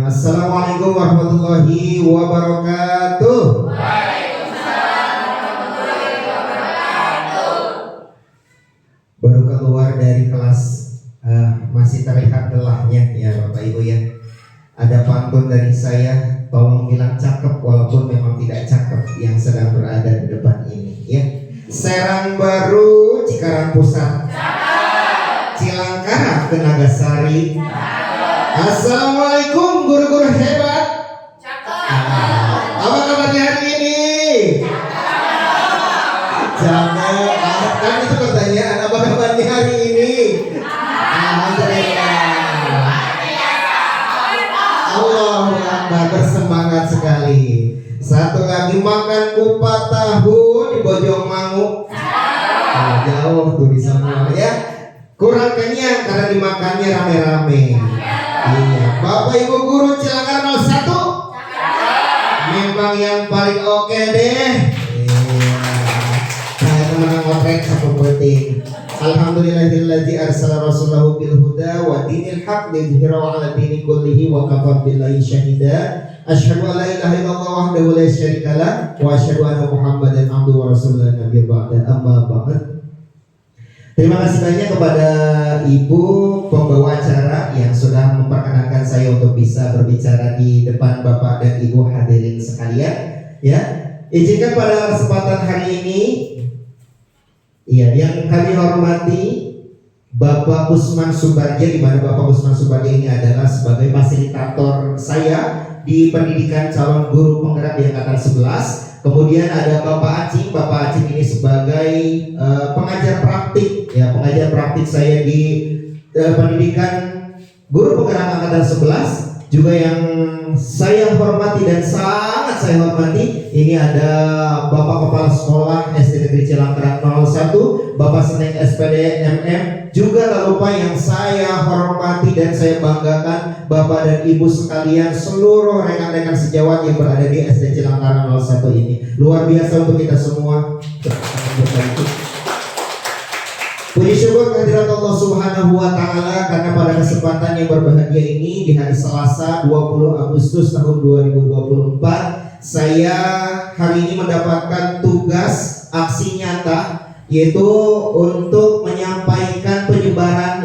Assalamualaikum warahmatullahi wabarakatuh. Waalaikumsalam warahmatullahi wabarakatuh. Baru keluar dari kelas, masih terlihat telahnya ya Bapak Ibu ya. Ada pantun dari saya, tolong bilang cakep walaupun memang tidak cakep yang sedang berada di depan ini ya. Serang Baru, Cikarang Pusat, Cilangkara, Tenagasari. Assalamualaikum guru-guru hebat. Apa kabarnya hari ini? Jangan, kan itu pertanyaan, apa kabarnya hari ini? Alhamdulillah. Allahu Akbar, bersemangat sekali. Satu lagi, makan kupat tahu di Bojongmangu. Jauh tuh di sana ya. Kurang kenyang karena dimakannya rame-rame. Iya, Bapak Ibu guru Cilangkara 01. Memang yang paling oke deh. Iya. Saya menang oprek satu penting. Alhamdulillahilladzi arsala rasulahu bil huda wa dinil haq liyudhhirahu 'ala dini kullihi wa kafa billahi syahida. Asyhadu an la ilaha illallah wahdahu la syarika lah wa asyhadu anna Muhammadan abduhu wa rasuluhu nabiyyu ba'da amma ba'd. Terima kasih banyak kepada Ibu pembawa acara yang sudah memperkenankan saya untuk bisa berbicara di depan Bapak dan Ibu hadirin sekalian. Ya, izinkan pada kesempatan hari ini, ya, yang kami hormati Bapak Usman Subarja, di mana Bapak Usman Subarja ini adalah sebagai fasilitator saya di pendidikan calon guru penggerak di angkatan 11. Kemudian ada Bapak Acing. Bapak Acing ini sebagai pengajar praktik, ya, pengajar praktik saya di pendidikan guru penggerak angkatan 11. Juga yang saya hormati dan sangat saya hormati, ini ada Bapak Kepala Sekolah SD Negeri Cilangkara 01, Bapak Seneng SPD MM. Juga tak lupa yang saya hormati dan saya banggakan, Bapak dan Ibu sekalian, seluruh rekan-rekan sejawat yang berada di SD Cilangkara 01 ini. Luar biasa untuk kita semua. Puji syukur kehadirat Allah Subhanahu wa taala karena pada kesempatan yang berbahagia ini di hari Selasa 20 Agustus tahun 2024, saya hari ini mendapatkan tugas aksi nyata, yaitu untuk menyampaikan penyebaran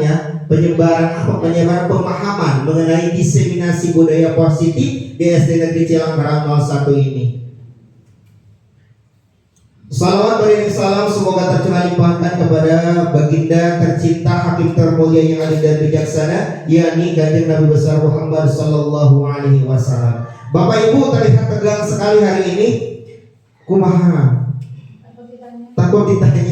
pemahaman mengenai diseminasi budaya positif di SD Negeri Cilangkara 01 ini. Salawat beriring salam semoga tercurah limpahkan kepada baginda tercinta, hakim termulia yang adil dan bijaksana, yakni Kanjeng Nabi besar Muhammad sallallahu alaihi wasallam. Bapak Ibu terlihat tegang sekali hari ini. Kumaha? Takut ditanya.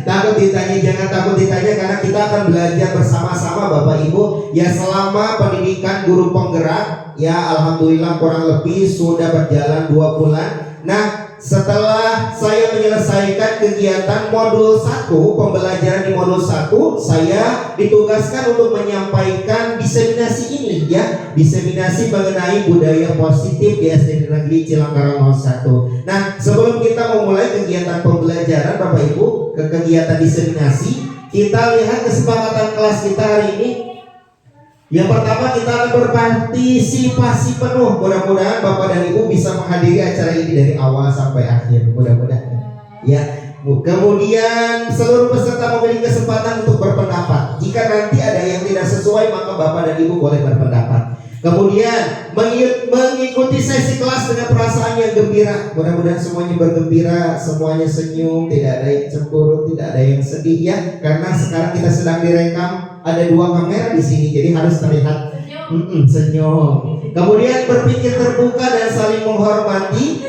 Takut ditanya, jangan takut ditanya karena kita akan belajar bersama-sama Bapak Ibu. Ya, selama pendidikan guru penggerak, ya alhamdulillah kurang lebih sudah berjalan 2 bulan. Nah, setelah saya menyelesaikan kegiatan modul 1, pembelajaran di modul 1, saya ditugaskan untuk menyampaikan diseminasi ini, ya, diseminasi mengenai budaya positif di SD Negeri Cilangkara 01. Nah, sebelum kita memulai kegiatan pembelajaran Bapak Ibu ke kegiatan diseminasi, kita lihat kesepakatan kelas kita hari ini. Yang pertama, kita akan berpartisipasi penuh. Mudah-mudahan Bapak dan Ibu bisa menghadiri acara ini dari awal sampai akhir. Mudah-mudahan. Ya. Kemudian seluruh peserta memiliki kesempatan untuk berpendapat. Jika nanti ada yang tidak sesuai, maka Bapak dan Ibu boleh berpendapat. Kemudian mengikuti sesi kelas dengan perasaan yang gembira. Mudah-mudahan semuanya bergembira, semuanya senyum, tidak ada yang cemburu, tidak ada yang sedih, ya. Karena sekarang kita sedang direkam. Ada 2 kamera di sini, jadi harus terlihat senyum. Kemudian berpikir terbuka dan saling menghormati.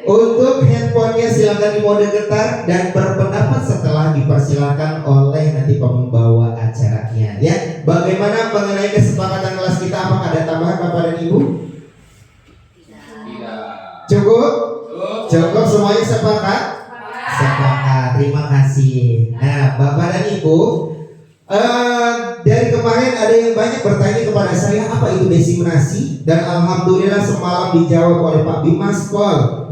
Untuk handphonenya silakan di mode getar dan berpendapat setelah dipersilakan oleh nanti pembawa acaranya. Ya, bagaimana mengenai kesepakatan kelas kita? Apakah ada tambahan Bapak dan Ibu? Cukup? Cukup, semuanya sepakat? Sepakat. Terima kasih. Nah, Bapak dan Ibu, dari kemarin ada yang banyak bertanya kepada saya apa itu diseminasi, dan alhamdulillah semalam dijawab oleh Pak Bimas Pol,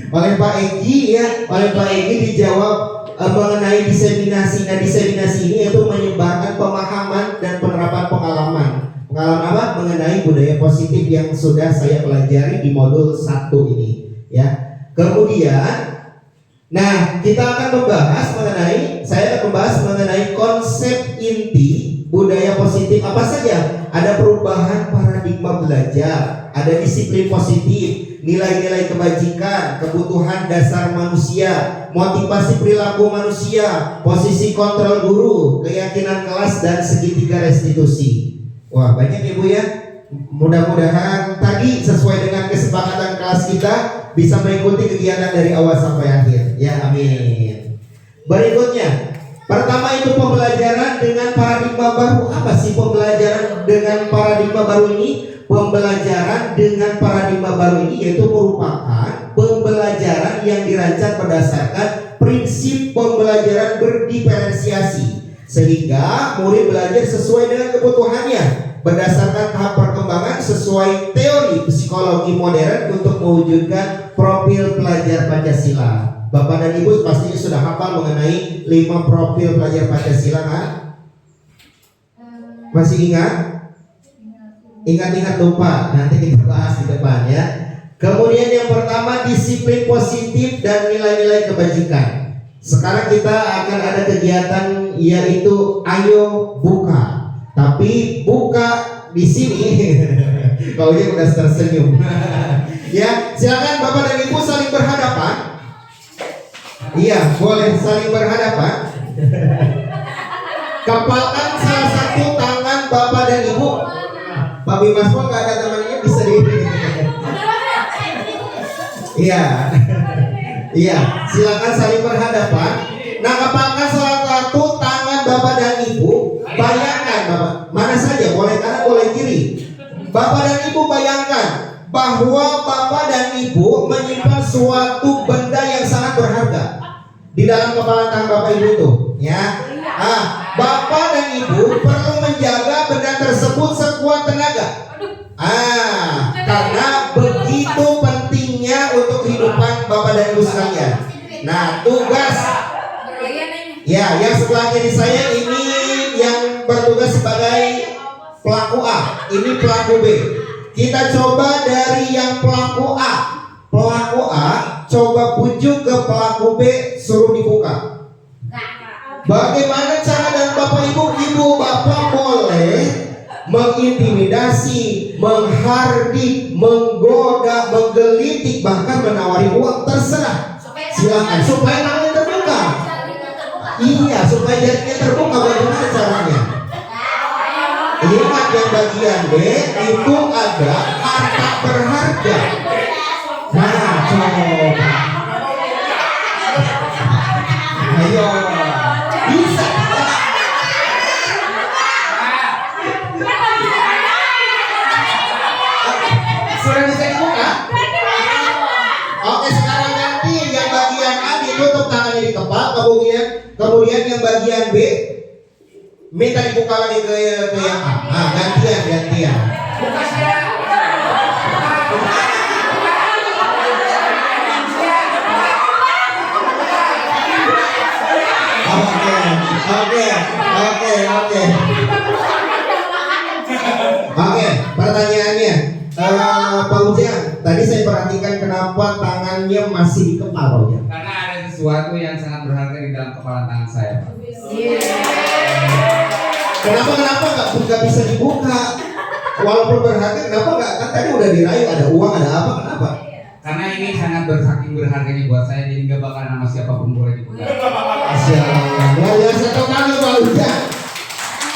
oleh Pak Egi, ya, oleh Pak Egi dijawab mengenai diseminasi. Nah, diseminasi ini yaitu menyebarkan pemahaman dan penerapan pengalaman pengalaman apa? Mengenai budaya positif yang sudah saya pelajari di modul 1 ini, ya. Kemudian, nah, kita akan membahas saya akan membahas mengenai konsep inti budaya positif apa saja. Ada perubahan paradigma belajar, ada disiplin positif, nilai-nilai kebajikan, kebutuhan dasar manusia, motivasi perilaku manusia, posisi kontrol guru, keyakinan kelas, dan segitiga restitusi. Wah, banyak ya Bu ya. Mudah-mudahan tadi sesuai dengan kesepakatan kelas kita bisa mengikuti kegiatan dari awal sampai akhir. Ya, amin. Berikutnya, pertama itu pembelajaran dengan paradigma baru. Apa sih pembelajaran dengan paradigma baru ini? Pembelajaran dengan paradigma baru ini yaitu merupakan pembelajaran yang dirancang berdasarkan prinsip pembelajaran berdiferensiasi, sehingga murid belajar sesuai dengan kebutuhannya berdasarkan tahap perkembangan sesuai teori psikologi modern untuk mewujudkan profil pelajar Pancasila. Bapak dan Ibu pastinya sudah hafal mengenai 5 profil pelajar Pancasila kan? Masih ingat? Ingat-ingat lupa, nanti kita bahas di depan ya. Kemudian yang pertama disiplin positif dan nilai-nilai kebajikan. Sekarang kita akan ada kegiatan yaitu ayo buka. Tapi buka di sini. Kalau dia udah tersenyum. Ya, silakan Bapak dan Ibu saling berhadapan. Iya, boleh saling berhadapan. Kepalkan salah satu tangan Bapak dan Ibu. Pak Bimas pun nggak ada temannya bisa di. Iya, iya. Silakan saling berhadapan. Nah, kepalkan salah satu tangan Bapak dan Ibu. Bayangkan Bapak, mana saja, boleh kanan boleh kiri. Bapak dan Ibu bayangkan bahwa Bapak dan Ibu menyimpan suatu benda yang sangat berharga di dalam kepala tangan Bapak Ibu itu, ya. Bapak dan Ibu perlu menjaga benda tersebut sekuat tenaga. Karena begitu pentingnya untuk kehidupan Bapak dan Ibu sekalian. Nah, tugas ya yang sebelah kiri saya ini yang bertugas sebagai pelaku A, ini pelaku B. Kita coba dari yang pelaku A. Pelaku A coba bujuk ke pelaku B, suruh dibuka. Bagaimana cara dan Bapak Ibu? Ibu Bapak boleh mengintimidasi, menghardik, menggoda, menggelitik, bahkan menawari uang, terserah. Silakan supaya namanya terbuka. Iya, supaya jadinya terbuka. Bagaimana caranya? Ingat yang bagian B itu ada harta berharga. Nah, coba. Ayo, bisa. Sudah bisa dibuka? Oke, sekarang nanti yang bagian A ditutup tangannya di kepala, kemudian yang bagian B minta dibuka lagi ke yang A. Gantian. Oke, pertanyaannya, Pak Ujang, tadi saya perhatikan kenapa tangannya masih di kepala ya? Karena ada sesuatu yang sangat berharga di dalam kepala tangan saya, Pak. Kenapa nggak bisa dibuka? Walaupun berharga, kenapa nggak? Kan tadi udah dirayu, ada uang, ada apa? Kenapa? Karena ini sangat saking berharganya buat saya, jadi nggak bakal nama siapapun boleh dibuka. Luar biasa sekali Pak Ujang.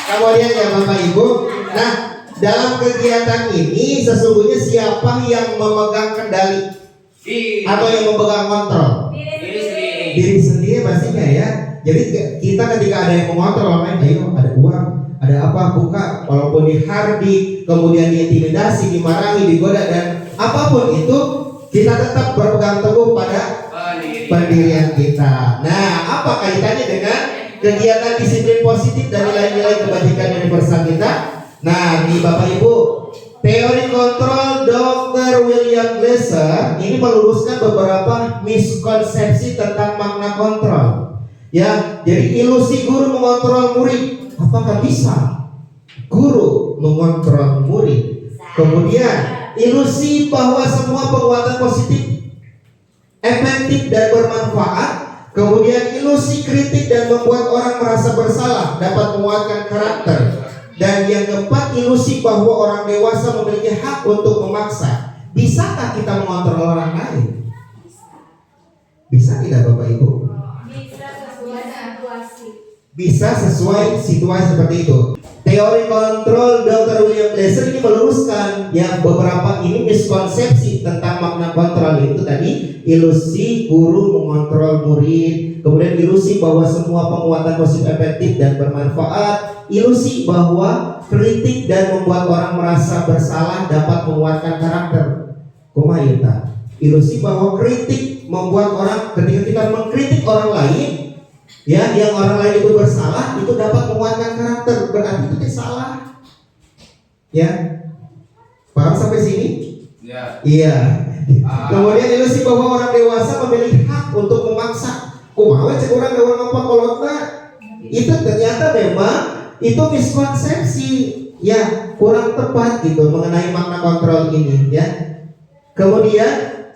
Kemudian ya Bapak Ibu, nah dalam kegiatan ini sesungguhnya siapa yang memegang kendali atau yang memegang kontrol? Diri sendiri pastinya ya. Jadi kita ketika ada yang mengontrol, ayo ada uang, ada apa, buka. Walaupun dihardik, kemudian diintimidasi, dimarahi, digoda, dan apapun itu, kita tetap berpegang teguh pada pendirian kita. Nah, apa kaitannya dengan kegiatan disiplin positif dan nilai-nilai kebajikan universal kita? Nah, di Bapak Ibu, teori kontrol Dr. William Glasser ini meluruskan beberapa miskonsepsi tentang makna kontrol. Ya, jadi ilusi guru mengontrol murid. Apakah bisa guru mengontrol murid. Kemudian ilusi bahwa semua penguatan positif efektif dan bermanfaat. Kemudian ilusi kritik dan membuat orang merasa bersalah dapat menguatkan karakter. Dan yang keempat, ilusi bahwa orang dewasa memiliki hak untuk memaksa. Bisakah kita mengontrol orang lain? Bisa tidak Bapak Ibu? Bisa sesuai situasi. Bisa sesuai situasi seperti itu. Teori kontrol Dr. William Glasser ini meluruskan yang beberapa ini miskonsepsi tentang makna kontrol itu tadi, ilusi guru mengontrol murid, kemudian ilusi bahwa semua penguatan positif efektif dan bermanfaat, ilusi bahwa kritik dan membuat orang merasa bersalah dapat menguatkan karakter. Kumayuta, ilusi bahwa kritik membuat orang, ketika kita mengkritik orang lain, ya, yang orang lain itu bersalah, itu dapat menguatkan karakter. Berarti itu salah. Ya, paham sampai sini? Ya. Iya. Kemudian ilusi bahwa orang dewasa memiliki hak untuk memaksa. Kumaha cek orang apa kolotna? Itu ternyata memang itu miskonsepsi, ya, kurang tepat gitu mengenai makna kontrol ini, ya. Kemudian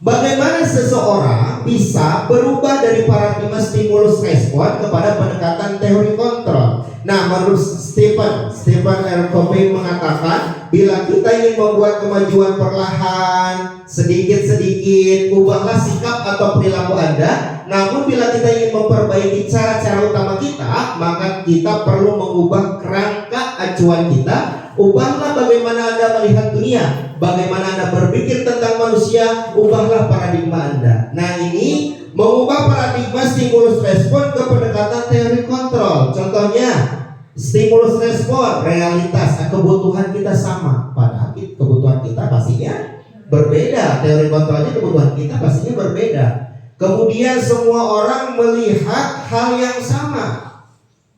bagaimana seseorang bisa berubah dari paradigma stimulus respon kepada pendekatan teori kontrol? Nah, menurut Stephen R. Covey mengatakan, bila kita ingin membuat kemajuan perlahan, sedikit-sedikit, ubahlah sikap atau perilaku Anda. Namun bila kita ingin memperbaiki cara-cara utama kita, maka kita perlu mengubah kerangka acuan kita. Ubahlah bagaimana Anda melihat dunia, bagaimana Anda berpikir tentang manusia, ubahlah paradigma Anda. Nah, ini mengubah paradigma stimulus respon ke pendekatan teori kontrol. Contohnya, stimulus respon, realitas, kebutuhan kita sama, padahal kebutuhan kita pastinya berbeda. Teori kontrolnya kebutuhan kita pastinya berbeda. Kemudian semua orang melihat hal yang sama.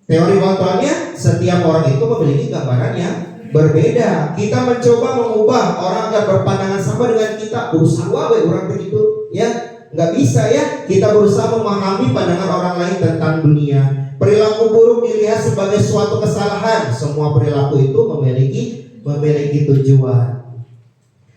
Teori kontrolnya, setiap orang itu memiliki gambaran yang berbeda. Kita mencoba mengubah orang agar berpandangan sama dengan kita. Berusaha orang begitu, ya, nggak bisa, ya. Kita berusaha memahami pandangan orang lain tentang dunia. Perilaku buruk dilihat sebagai suatu kesalahan. Semua perilaku itu memiliki tujuan.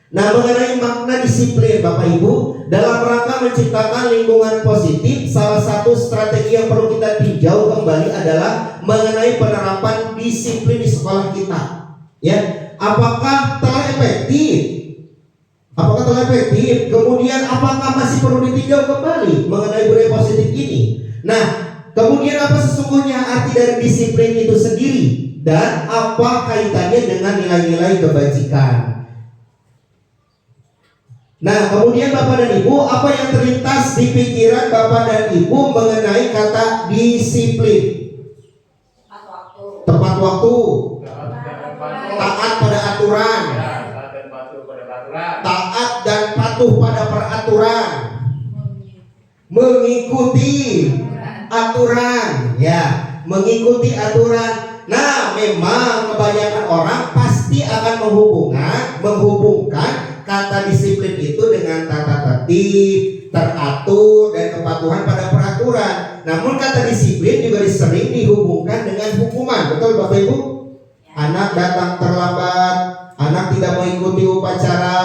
Nah, mengenai makna disiplin, Bapak Ibu, dalam rangka menciptakan lingkungan positif, salah satu strategi yang perlu kita tinjau kembali adalah mengenai penerapan disiplin di sekolah kita. Ya, apakah telah efektif? Kemudian apakah masih perlu ditinjau kembali mengenai budaya positif ini? Nah, kemudian apa sesungguhnya arti dari disiplin itu sendiri dan apa kaitannya dengan nilai-nilai kebajikan? Nah, kemudian Bapak dan Ibu, apa yang terlintas di pikiran Bapak dan Ibu mengenai kata disiplin? Tepat waktu, taat pada aturan, taat dan patuh pada peraturan, mengikuti aturan, ya, mengikuti aturan. Nah, memang kebanyakan orang pasti akan menghubungkan kata disiplin itu dengan tata tertib, teratur, dan kepatuhan pada peraturan. Namun kata disiplin juga sering dihubungkan dengan hukuman. Betul Bapak Ibu? Anak datang terlambat, anak tidak mengikuti upacara,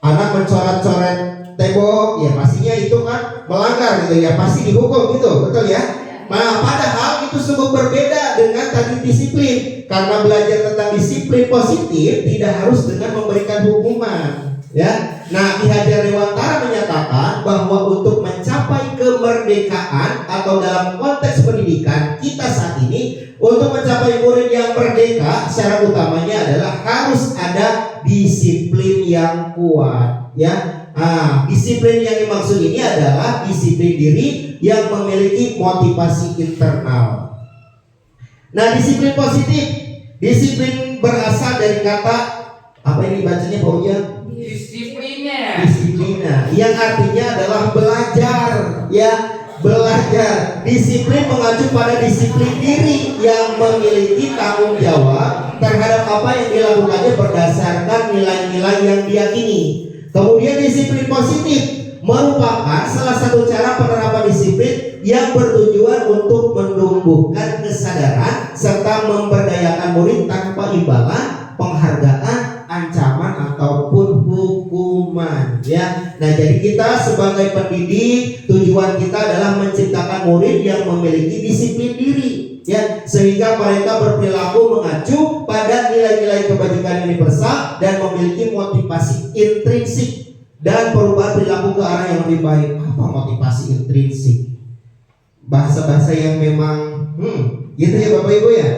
anak mencoret-coret tembok, ya pastinya itu kan melanggar gitu ya, pasti dihukum gitu, betul ya? Nah, padahal itu sungguh berbeda dengan tadi disiplin. Karena belajar tentang disiplin positif tidak harus dengan memberikan hukuman, ya. Nah, Ki Hajar Dewantara menyatakan bahwa untuk mencapai kemerdekaan atau dalam konteks pendidikan kita saat ini, untuk mencapai murid yang merdeka, syarat utamanya adalah harus ada disiplin yang kuat, ya. Nah, disiplin yang dimaksud ini adalah disiplin diri yang memiliki motivasi internal. Nah, disiplin positif, disiplin berasal dari kata apa ini bacanya Pak Ujang? Disiplina, yang artinya adalah belajar, ya, belajar. Disiplin mengacu pada disiplin diri yang memiliki tanggung jawab terhadap apa yang dilakukannya berdasarkan nilai-nilai yang diyakini. Kemudian disiplin positif merupakan salah satu cara penerapan disiplin yang bertujuan untuk menumbuhkan kesadaran serta memberdayakan murid tanpa imbalan, penghargaan, ancaman ataupun hukuman ya. Nah, jadi kita sebagai pendidik tujuan kita adalah menciptakan murid yang memiliki disiplin diri ya, sehingga mereka berperilaku mengacu pada nilai-nilai kebajikan universal dan memiliki motivasi intrinsik dan perubahan perilaku ke arah yang lebih baik. Apa motivasi intrinsik? Bahasa-bahasa yang memang gitu ya Bapak Ibu ya,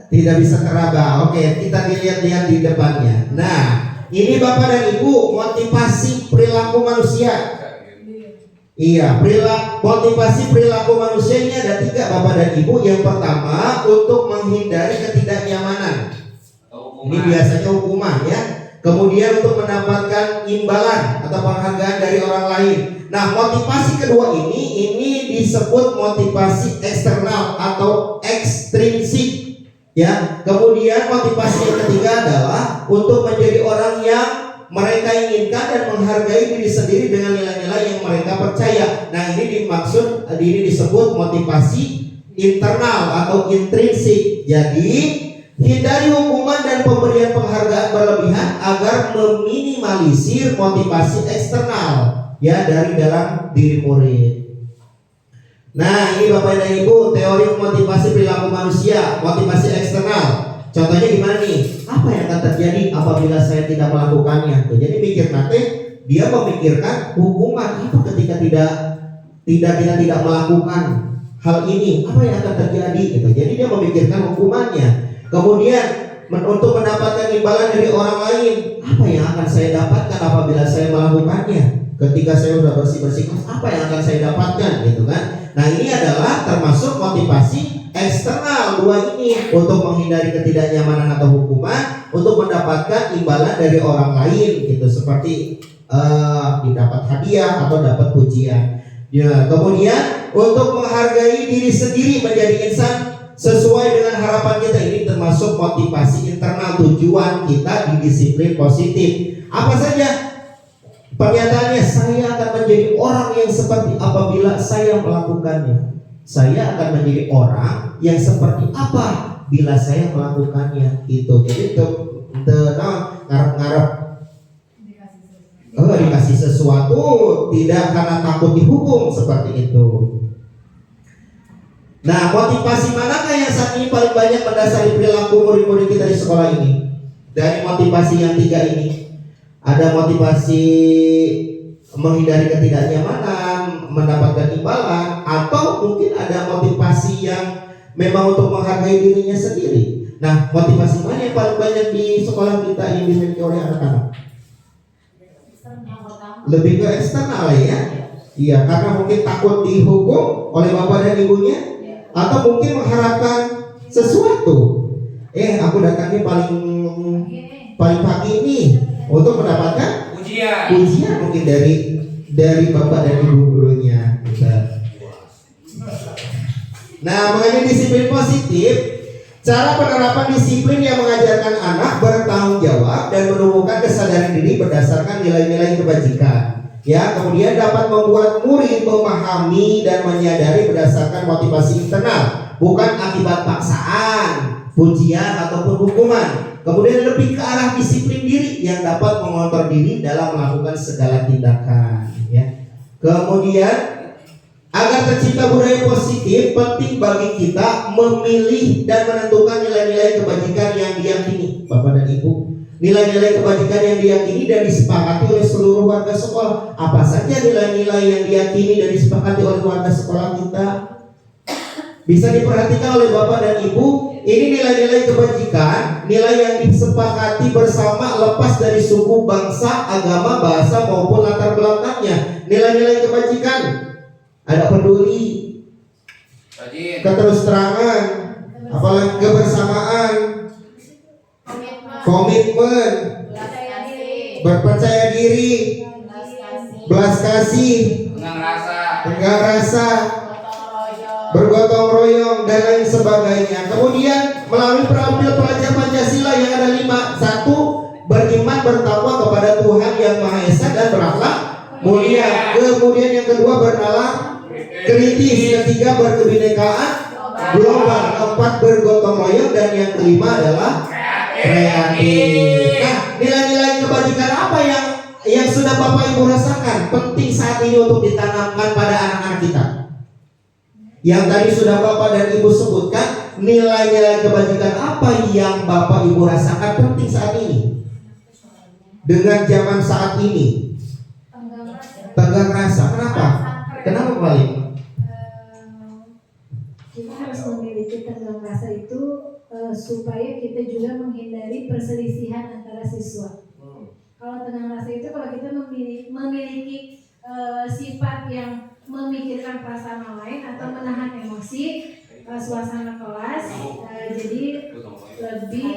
tidak bisa keraba. Oke, kita lihat-lihat di depannya. Nah, ini Bapak dan Ibu, motivasi perilaku manusia. Iya, motivasi perilaku manusia ini ada 3 Bapak dan Ibu. Yang pertama, untuk menghindari ketidaknyamanan. Ini biasanya hukuman ya. Kemudian untuk mendapatkan imbalan atau penghargaan dari orang lain. Nah, motivasi kedua ini disebut motivasi eksternal atau ekstrinsik ya. Kemudian motivasi yang ketiga adalah untuk menjadi orang yang mereka inginkan dan menghargai diri sendiri dengan nilai-nilai yang mereka percaya. Nah, ini disebut motivasi internal atau intrinsik. Jadi hindari hukuman dan pemberian penghargaan berlebihan agar meminimalisir motivasi eksternal ya dari dalam diri murid. Nah, ini Bapak dan Ibu, teori motivasi perilaku manusia, motivasi eksternal. Contohnya gimana nih? Apa yang akan terjadi apabila saya tidak melakukannya? Tuh, jadi mikir nanti dia memikirkan hukuman apa ketika tidak melakukan hal ini, apa yang akan terjadi gitu. Jadi dia memikirkan hukumannya. Kemudian untuk mendapatkan imbalan dari orang lain, apa yang akan saya dapatkan apabila saya melakukannya? Ketika saya sudah bersih-bersih, apa yang akan saya dapatkan gitu kan? Nah, ini adalah termasuk motivasi eksternal dua ini, untuk menghindari ketidaknyamanan atau hukuman, untuk mendapatkan imbalan dari orang lain gitu, seperti didapat hadiah atau dapat pujian. Ya, kemudian untuk menghargai diri sendiri menjadi insan sesuai dengan harapan kita, ini termasuk motivasi internal, tujuan kita di disiplin positif. Apa saja? Pernyataannya, saya akan menjadi orang yang seperti apabila saya melakukannya. Saya akan menjadi orang yang seperti apa bila saya melakukannya. Itu. Jadi ngarep dikasih sesuatu, tidak karena takut dihukum, seperti itu. Nah, motivasi manakah yang saat ini paling banyak mendasari perilaku murid-murid kita di sekolah ini? Dari motivasi yang 3 ini, ada motivasi menghindari ketidaknyamanan, mendapatkan imbalan, atau mungkin ada motivasi yang memang untuk menghargai dirinya sendiri. Nah, motivasi mana yang paling banyak di sekolah kita yang dimiliki oleh anak-anak? Lebih ke eksternal ya. Iya, karena mungkin takut dihukum oleh bapak dan ibunya, atau mungkin mengharapkan sesuatu. Aku datangnya paling pagi ini untuk mendapatkan ujian mungkin dari bapak dan ibu gurunya. Nah, mengenai disiplin positif, cara penerapan disiplin yang mengajarkan anak bertanggung jawab dan menumbuhkan kesadaran diri berdasarkan nilai-nilai kebajikan. Ya, kemudian dapat membuat murid memahami dan menyadari berdasarkan motivasi internal, bukan akibat paksaan, pujian ataupun hukuman. Kemudian lebih ke arah disiplin diri yang dapat mengontrol diri dalam melakukan segala tindakan. Ya. Kemudian agar tercipta budaya positif, penting bagi kita memilih dan menentukan nilai-nilai kebajikan yang diyakini, Bapak dan Ibu. Nilai-nilai kebajikan yang diyakini dan disepakati oleh seluruh warga sekolah. Apa saja nilai-nilai yang diyakini dan disepakati oleh warga sekolah kita? Bisa diperhatikan oleh Bapak dan Ibu. Ini nilai-nilai kebajikan, nilai yang disepakati bersama lepas dari suku, bangsa, agama, bahasa maupun latar belakangnya. Nilai-nilai kebajikan, ada peduli, keterus-terangan, apalagi kebersamaan, komitmen, berpercaya diri, belas kasih, tenggang rasa, bergotong royong, dan lain sebagainya. Kemudian melalui pelajaran Pancasila yang ada 5. 1. Beriman bertakwa kepada Tuhan yang Maha Esa dan berakhlak mulia. Kemudian yang kedua, bernalar kritis. 3. Berkebinekaan global. 4. Bergotong royong. Dan yang kelima adalah kreatif. Nah, nilai-nilai kebajikan apa yang sudah Bapak Ibu rasakan penting saat ini untuk ditanamkan pada anak-anak kita? Yang tadi sudah Bapak dan Ibu sebutkan, nilai-nilai kebajikan apa yang Bapak Ibu rasakan penting saat ini? Dengan zaman saat ini, tenggang rasa. Kenapa? Kenapa Pak? Kita harus memiliki tenggang rasa itu supaya kita juga menghindari perselisihan antara siswa. Kalau tenggang rasa itu kalau kita memiliki sifat yang memikirkan perasaan orang lain atau menahan emosi, suasana kelas jadi lebih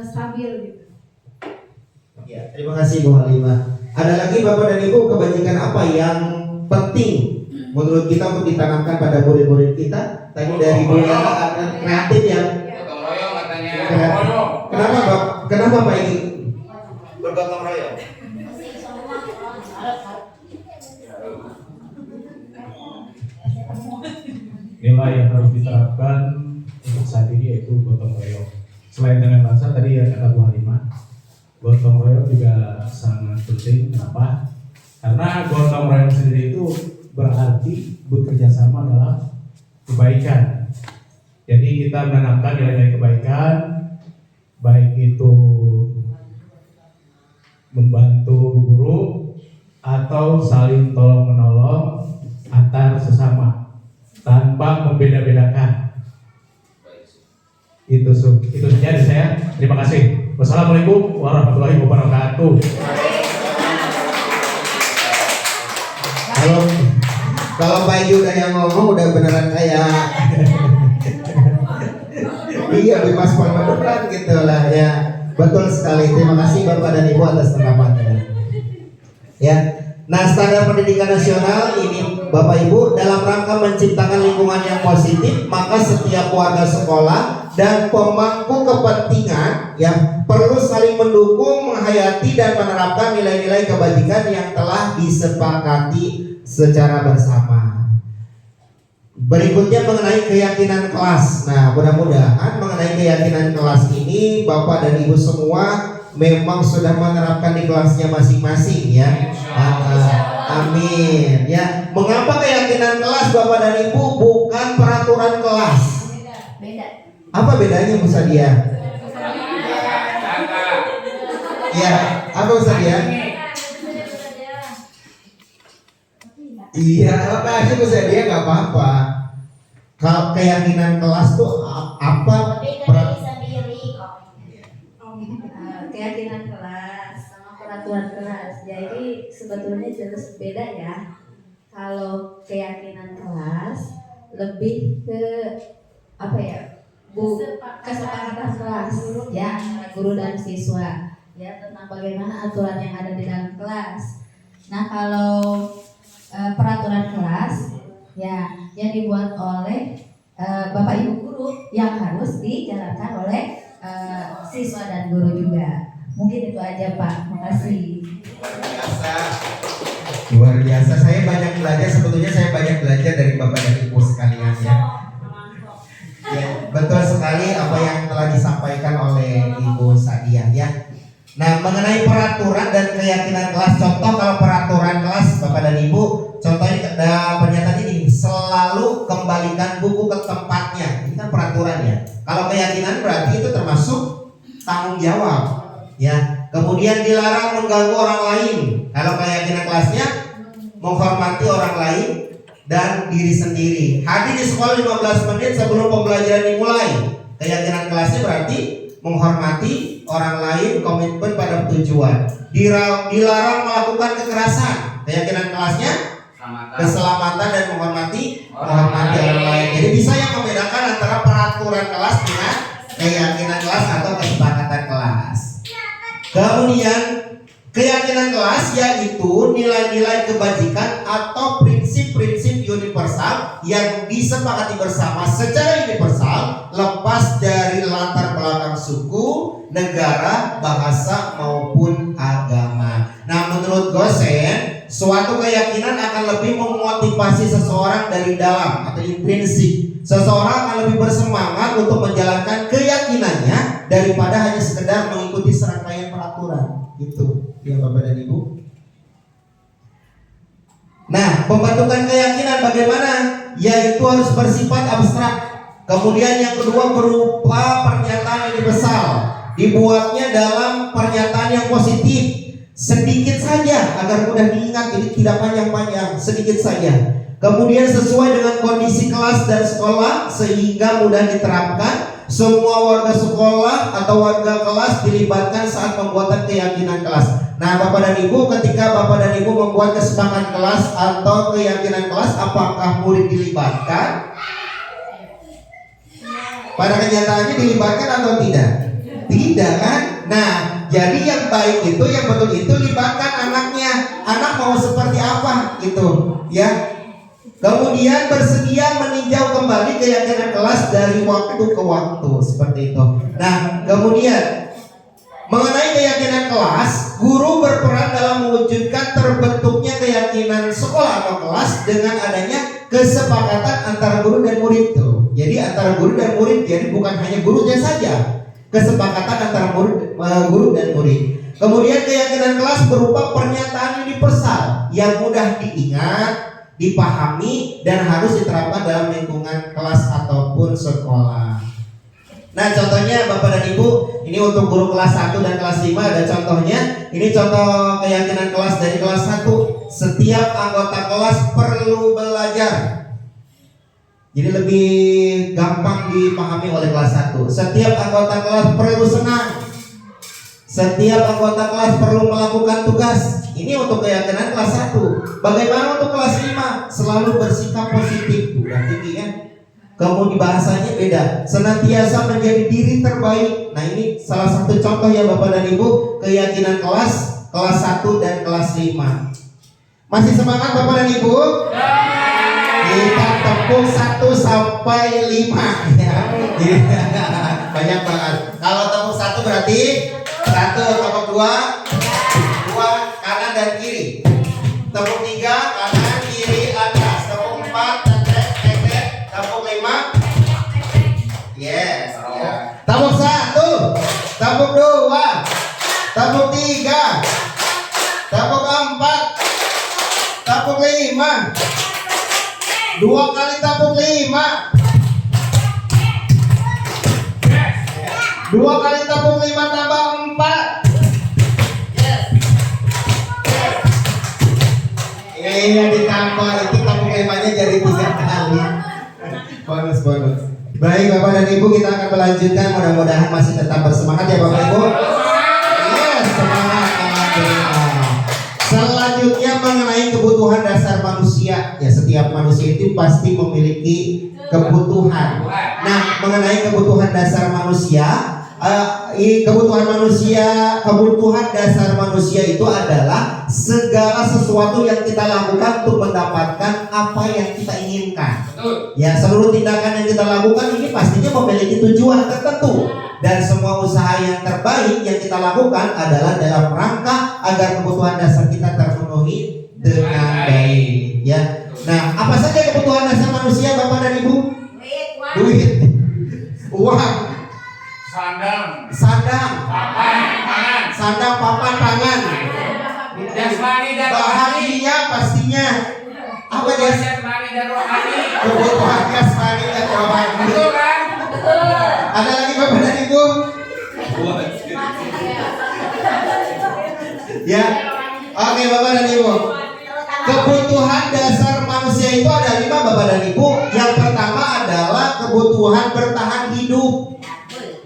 stabil gitu. Ya, terima kasih Bu Halimah. Ada lagi Bapak dan Ibu kebajikan apa yang penting menurut kita untuk ditanamkan pada murid-murid kita? Tadi dari Bu Yana kreatif ya. Gotong royong katanya. Kenapa Bapak? Kenapa Pak ini bergotong royong? Nilai yang harus diterapkan untuk saat ini yaitu gotong royong. Selain dengan rasa tadi yang kata Bu Halimah, gotong royong juga sangat penting. Kenapa? Karena gotong royong sendiri itu berarti bekerja sama dalam kebaikan. Jadi kita menanamkan nilai-nilai kebaikan, baik itu membantu guru atau saling tolong menolong antar sesama tanpa membeda-bedakan. Itu saja dari saya. Terima kasih. Wassalamualaikum warahmatullahi wabarakatuh. Kalau Pak Yu udah yang ngomong udah beneran kayak iya bebas beneran gitu lah ya. Betul sekali. Terima kasih Bapak dan Ibu atas tanggapannya. Ya. Nah, standar pendidikan nasional ini Bapak Ibu dalam rangka menciptakan lingkungan yang positif, maka setiap warga sekolah dan pemangku kepentingan yang perlu saling mendukung, menghayati dan menerapkan nilai-nilai kebajikan yang telah disepakati secara bersama. Berikutnya mengenai keyakinan kelas. Nah, mudah-mudahan mengenai keyakinan kelas ini Bapak dan Ibu semua memang sudah menerapkan di kelasnya masing-masing ya. Amin ya. Mengapa keyakinan kelas Bapak dan Ibu bukan peraturan kelas? Beda. Apa bedanya Bu Sadia? Ya, apa Bu Sadia? Iya, apa aja Bu Sadia nggak apa-apa. Kalau keyakinan kelas tuh apa? Keyakinan kelas sama peraturan kelas. Jadi sebetulnya jelas beda ya. Kalau keyakinan kelas lebih ke apa ya? Kesepakatan kelas ya antara guru dan siswa ya tentang bagaimana aturan yang ada di dalam kelas. Nah, kalau peraturan kelas ya yang dibuat oleh Bapak Ibu guru yang harus dijalankan oleh siswa dan guru juga. Mungkin itu aja Pak, makasih. Luar biasa. Saya banyak belajar. Sebetulnya saya banyak belajar dari Bapak dan Ibu sekalian ya. Ya, betul sekali apa yang telah disampaikan oleh Ibu Sadia ya. Nah, mengenai peraturan dan keyakinan kelas, contoh kalau peraturan kelas Bapak dan Ibu, contohnya pernyataan ini selalu kembalikan buku ke tempatnya. Ini kan peraturan ya. Kalau keyakinan berarti itu termasuk tanggung jawab. Ya, kemudian dilarang mengganggu orang lain. Kalau keyakinan kelasnya menghormati orang lain dan diri sendiri. Hadir di sekolah 15 menit sebelum pembelajaran dimulai. Keyakinan kelasnya berarti menghormati orang lain, komitmen pada tujuan. Dilarang melakukan kekerasan. Keyakinan kelasnya keselamatan dan menghormati orang lain. Jadi bisa yang membedakan antara peraturan kelas dengan keyakinan kelas atau kesepakatan kelas. Kemudian keyakinan kelas yaitu nilai-nilai kebajikan atau prinsip-prinsip universal yang disepakati bersama secara universal lepas dari latar belakang suku, negara, bahasa maupun agama. Nah, menurut Gosen, suatu keyakinan akan lebih memotivasi seseorang dari dalam atau intrinsik. Seseorang akan lebih bersemangat untuk menjalankan keyakinannya daripada Nah, pembentukan keyakinan bagaimana? Yaitu harus bersifat abstrak. Kemudian yang kedua berupa pernyataan yang universal. Dibuatnya dalam pernyataan yang positif. Sedikit saja agar mudah diingat, ini tidak panjang-panjang, sedikit saja. Kemudian sesuai dengan kondisi kelas dan sekolah sehingga mudah diterapkan. Semua warga sekolah atau warga kelas dilibatkan saat pembuatan keyakinan kelas. Nah, Bapak dan Ibu, ketika Bapak dan Ibu membuat kesepakatan kelas atau keyakinan kelas, apakah murid dilibatkan? Pada kenyataannya dilibatkan atau tidak? Tidak kan? Nah, jadi yang baik itu, yang betul itu libatkan anaknya. Anak mau seperti apa gitu, ya. Kemudian bersedia meninjau kembali keyakinan kelas dari waktu ke waktu, seperti itu. Nah, kemudian mengenai keyakinan kelas, guru berperan dalam mewujudkan terbentuknya keyakinan sekolah atau kelas dengan adanya kesepakatan antara guru dan murid itu. Jadi antara guru dan murid, jadi bukan hanya gurunya saja, kesepakatan antara guru dan murid. Kemudian keyakinan kelas berupa pernyataan universal yang mudah diingat, dipahami, dan harus diterapkan dalam lingkungan kelas ataupun sekolah. Nah, contohnya Bapak dan Ibu, ini untuk guru kelas 1 dan kelas 5 ada contohnya. Ini contoh keyakinan kelas dari kelas 1. Setiap anggota kelas perlu belajar. Jadi lebih gampang dipahami oleh kelas 1. Setiap anggota kelas perlu senang. Setiap anggota kelas perlu melakukan tugas. Ini untuk keyakinan kelas 1. Bagaimana untuk kelas 5? Selalu bersikap positif. Udah tinggi kan? Kemudian bahasanya beda. Senantiasa menjadi diri terbaik. Nah, ini salah satu contoh ya Bapak dan Ibu, keyakinan kelas 1 dan kelas 5. Masih semangat Bapak dan Ibu? Kita tepuk 1 sampai 5 ya. Banyak banget. Kalau tepuk 1 berarti 1, tepuk 2 kanan dan kiri. Tepuk 3 kanan kiri atas. Tepuk 4 tetek. Tepuk 5 yes ya. Tepuk 1, tepuk 2, tepuk 3, tepuk 4, tepuk 5. 2 kali tepuk 5. 2 kali tepuk 5 tambah 4. Ini yang ditambah itu tepuk 5-nya jadi 3 kali. Bonus. Baik Bapak dan Ibu, kita akan melanjutkan. Mudah-mudahan masih tetap bersemangat ya Bapak Ibu. Yes, semangat. Selanjutnya mengenai kebutuhan dasar manusia. Ya, setiap manusia itu pasti memiliki kebutuhan. Nah, mengenai kebutuhan dasar manusia, kebutuhan dasar manusia itu adalah segala sesuatu yang kita lakukan untuk mendapatkan apa yang kita inginkan. Ya, seluruh tindakan yang kita lakukan ini pastinya memiliki tujuan tertentu, dan semua usaha yang terbaik yang kita lakukan adalah dalam rangka agar kebutuhan dasar kita terpenuhi dengan baik. Ya, nah apa saja kebutuhan dasar manusia Bapak dan Ibu? Duit, uang, sandang, papan, tangan, bahagia pastinya. Apa jasmani dan rohani? Kebutuhan jasmani dan rohani. Betul kan? Ada lagi Bapak dan Ibu? Ya, oke Bapak dan Ibu. Kebutuhan dasar manusia itu ada 5 Bapak dan Ibu. Yang pertama adalah kebutuhan bertahan hidup.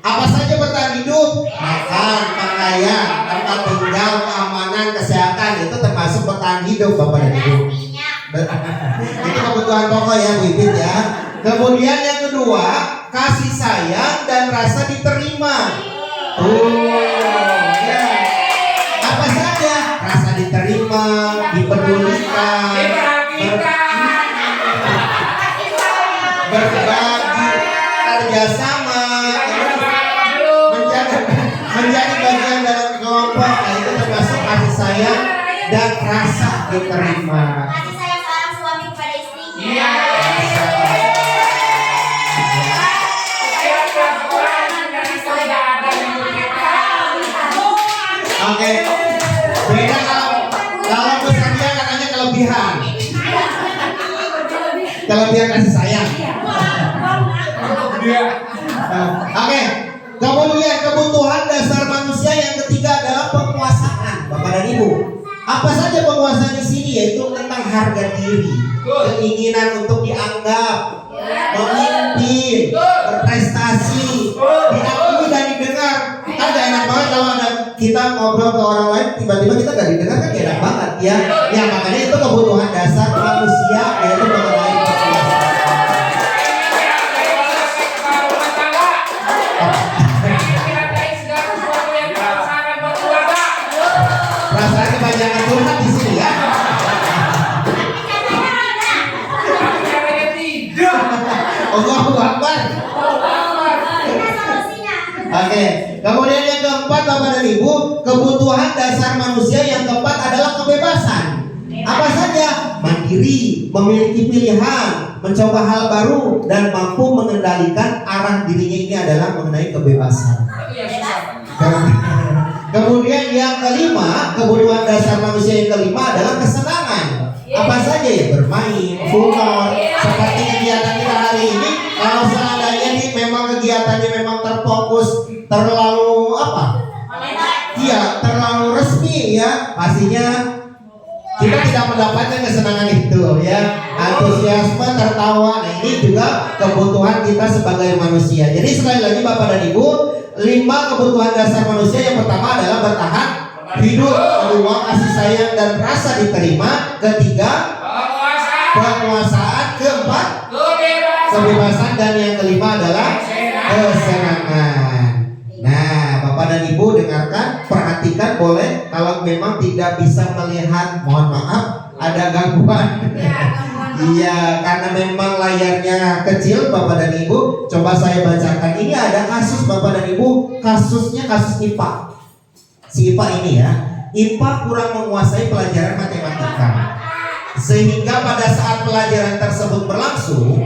Apa saja bertahan hidup? Makan, pakaian, tempat tinggal, keamanan, kesehatan, itu termasuk bertahan hidup Bapak dan Ibu. Itu kebutuhan pokok ya Bu Ibit ya. Kemudian yang kedua, kasih sayang dan rasa diterima. Ya. Apa saja? Rasa diterima, dipedulikan, berbagi, kerjasama, menjadi bagian dalam kelompok. Nah, itu termasuk kasih sayang dan rasa diterima. Kasih sayang seorang suami kepada istrinya. Iya. Oke. Beda kalau Bu Sadia katanya kelebihan. Kelebihan kasih sayang. Oke. Kemudian kebutuhan dasar manusia yang ketiga adalah penguasaan, Bapak dan Ibu. Apa saja penguasaan di sini, yaitu tentang harga diri, keinginan untuk dianggap, memimpin, berprestasi, diakui dan didengar. Kan gak enak banget kalau ada kita ngobrol ke orang lain tiba-tiba kita gak didengar, kan gak enak banget ya. Ya makanya itu kebutuhan dasar manusia, yaitu mengenai penguasaan. Perasaan kebanyakan curhat di sini ya. Allahu Akbar. Oke, kemudian yang keempat Bapak dan Ibu, kebutuhan dasar manusia yang keempat adalah kebebasan. Apa saja? Mandiri, memiliki pilihan, mencoba hal baru, dan mampu mengendalikan arah dirinya. Ini adalah mengenai kebebasan. Kemudian yang kelima, kebutuhan dasar manusia yang kelima adalah kesenangan. Apa saja ya? Bermain, humor, seperti kegiatan kita hari ini. Kalau seandainya ini memang kegiatannya memang terfokus, terlalu apa? Iya, terlalu resmi ya, pastinya kita tidak mendapatkan kesenangan itu ya. Antusiasme, tertawa. Nah, ini juga kebutuhan kita sebagai manusia. Jadi sekali lagi Bapak dan Ibu, 5 kebutuhan dasar manusia. Yang pertama adalah bertahan hidup, kedua kasih sayang dan rasa diterima, ketiga penguasaan, keempat kebebasan, dan yang kelima adalah kesenangan. Nah, Bapak dan Ibu dengarkan, perhatikan boleh. Kalau memang tidak bisa melihat, mohon maaf, ada gangguan. Iya, karena memang layarnya kecil Bapak dan Ibu. Coba saya bacakan. Ini ada kasus Bapak dan Ibu. Kasusnya kasus IPA. Si IPA ini ya, IPA kurang menguasai pelajaran matematika, sehingga pada saat pelajaran tersebut berlangsung,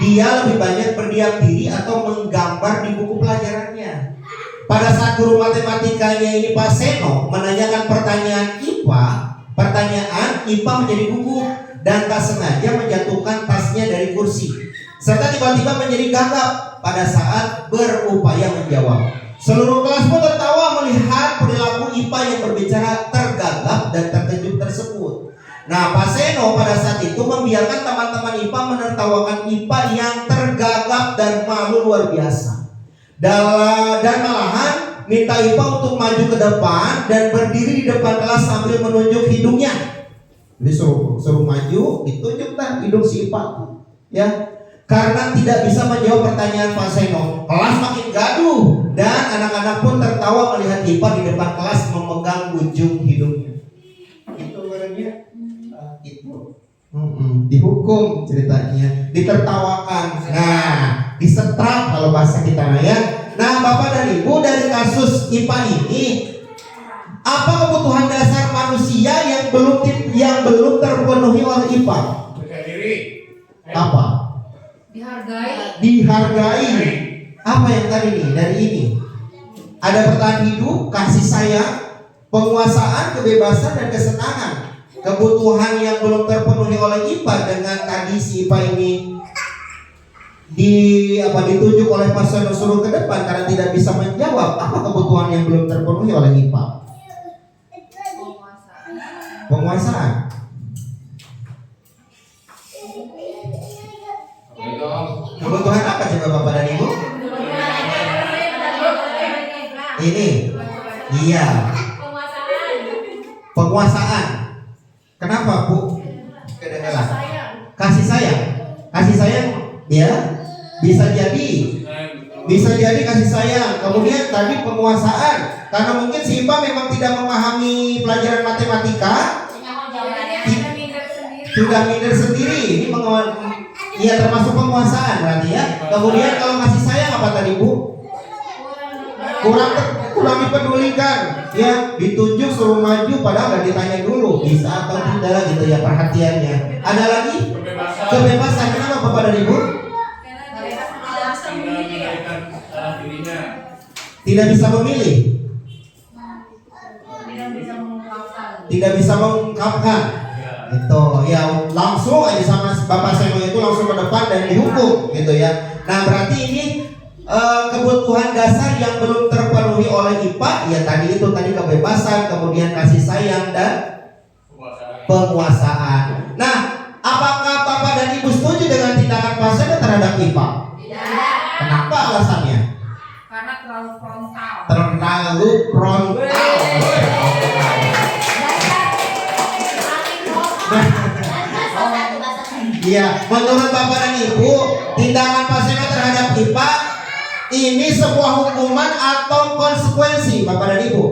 dia lebih banyak berdiam diri atau menggambar di buku pelajarannya. Pada saat guru matematikanya ini Pak Seno menanyakan pertanyaan IPA menjadi gugup dan tak sengaja menjatuhkan tasnya dari kursi, serta tiba-tiba menjadi gagap pada saat berupaya menjawab. Seluruh kelas pun tertawa melihat perilaku IPA yang berbicara tergagap dan terkejut tersebut. Nah, Pak Seno pada saat itu membiarkan teman-teman IPA menertawakan IPA yang tergagap dan malu luar biasa. Dan malahan minta IPA untuk maju ke depan dan berdiri di depan kelas sambil menunjuk hidungnya. Jadi suruh maju, ditunjuk hidung si IPA, ya. Karena tidak bisa menjawab pertanyaan Pak Seno, kelas makin gaduh dan anak-anak pun tertawa melihat IPA di depan kelas memegang ujung hidungnya. Itu orangnya. Itu dihukum ceritanya, ditertawakan, nah disetrap kalau bahasa kita ya. Nah Bapak dan Ibu, dari kasus IPA ini, apa kebutuhan dasar manusia yang belum terpenuhi oleh IPA? Apa? Dihargai. Apa yang tadi nih dari ini? Ada bertahan hidup, kasih sayang, penguasaan, kebebasan, dan kesenangan. Kebutuhan yang belum terpenuhi oleh IPA dengan tadi si IPA ini ditunjuk oleh Pak Seno suruh ke depan karena tidak bisa menjawab. Apa kebutuhan yang belum terpenuhi oleh IPA? Penguasaan. Kebutuhan apa coba Bapak dan Ibu? Ini. Iya. Penguasaan. Kenapa Bu? Kedengaran. Kasih sayang. Kasih sayang ya. Bisa jadi kasih sayang. Kemudian tadi penguasaan. Karena mungkin si IPA memang tidak memahami pelajaran matematika, sudah minder sendiri. Ini ya termasuk penguasaan berarti ya. Kemudian kalau kasih sayang apa tadi Bu? Kurang dipedulikan ya, ditunjuk suruh maju padahal gak ditanya dulu bisa atau tidak gitu ya perhatiannya. Ada lagi kebebasan. Kenapa Bapak dan Ibu? Tidak bisa memilih, tidak bisa mengungkapkan. Itu ya langsung aja sama Bapak Seno itu langsung ke depan dan dihukum gitu ya. Nah berarti ini kebutuhan dasar yang belum terpenuhi oleh IPA ya tadi kebebasan, kemudian kasih sayang dan penguasaan. Nah, apakah Bapak dan Ibu setuju dengan tindakan Pak Seno terhadap IPA? Tidak. Kenapa alasannya? Karena terlalu frontal. Terlalu frontal. Iya, menurut Bapak dan Ibu, tindakan Pak Seno terhadap IPA ini sebuah hukuman atau konsekuensi, Bapak dan Ibu?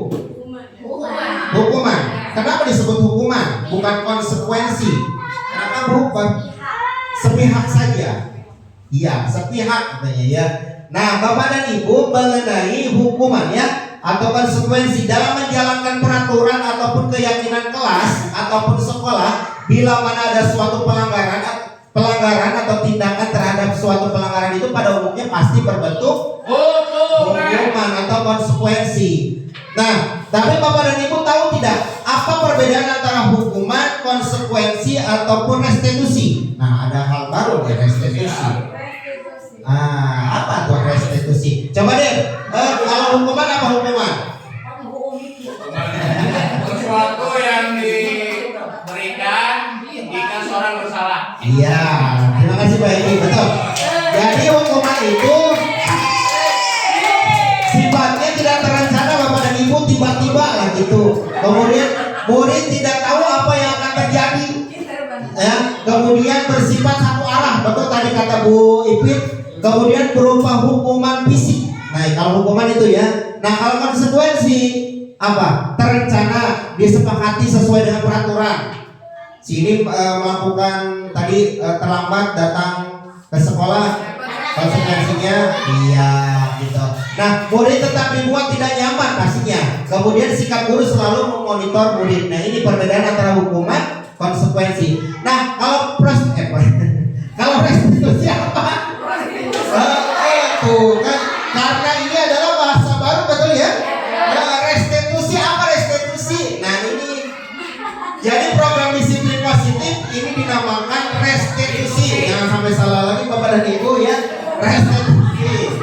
Hukuman. Kenapa disebut hukuman, bukan konsekuensi? Karena berupa sepihak saja. Iya, sepihak katanya ya. Nah, Bapak dan Ibu mengenai hukumannya atau konsekuensi dalam menjalankan peraturan ataupun keyakinan kelas ataupun sekolah, bila mana ada suatu pelanggaran atau tindakan terhadap suatu pelanggaran itu pada umumnya pasti berbentuk hukuman atau konsekuensi. Nah, tapi Bapak dan Ibu tahu tidak apa perbedaan antara hukuman, konsekuensi ataupun restitusi? Nah, ada hal baru ya, restitusi. Apa tuh restitusi? Coba deh, kalau hukuman apa hukuman? Sesuatu yang diberikan jika seorang bersalah. Iya, terima kasih Pak Edi, betul. Jadi hukuman itu sifatnya tidak terencana Bapak dan Ibu, tiba-tiba lah gitu. Kemudian murid tidak tahu apa yang akan terjadi. Ya, kemudian bersifat satu arah, betul tadi kata Bu Ipit. Kemudian berupa hukuman fisik. Nah, kalau hukuman itu ya. Nah, kalau konsekuensi apa? Terencana, disepakati sesuai dengan peraturan. Sini melakukan tadi terlambat datang ke sekolah, konsekuensinya iya gitu. Nah, murid tetap dibuat tidak nyaman pastinya. Kemudian sikap guru selalu memonitor murid. Nah, ini perbedaan antara hukuman, konsekuensi. Nah, kalau kalau restitusi apa? Tuh kan, karena ini adalah bahasa baru, betul ya? Restitusi apa restitusi? Nah ini, jadi program disiplin positif ini dinamakan restitusi. Jangan sampai salah lagi Bapak dan Ibu ya, restitusi.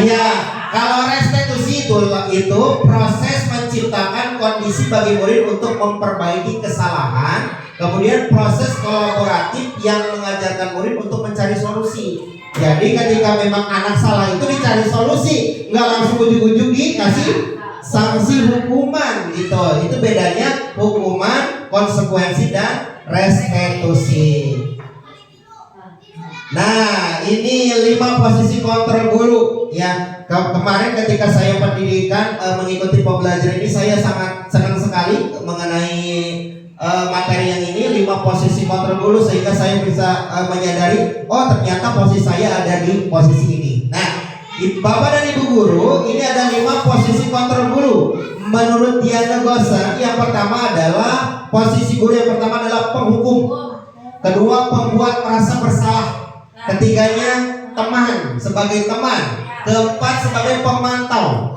Iya, kalau restitusi itu proses menciptakan kondisi bagi murid untuk memperbaiki kesalahan. Kemudian proses kolaboratif yang mengajarkan murid untuk mencari solusi. Jadi ketika memang anak salah itu dicari solusi, nggak langsung ujung-ujung dikasih sanksi hukuman gitu. Itu bedanya hukuman, konsekuensi dan restitusi. Nah, ini 5 posisi kontrol guru ya. Kemarin ketika saya pendidikan mengikuti pembelajaran ini, saya sangat senang sekali mengenai materi yang ini 5 posisi kontrol guru, sehingga saya bisa menyadari oh ternyata posisi saya ada di posisi ini. Nah, Bapak dan Ibu guru, ini ada 5 posisi kontrol guru. Menurut Diana Gosen, yang pertama adalah posisi guru yang pertama adalah penghukum. Kedua, pembuat merasa bersalah. Ketiganya teman, sebagai teman. Keempat, sebagai pemantau.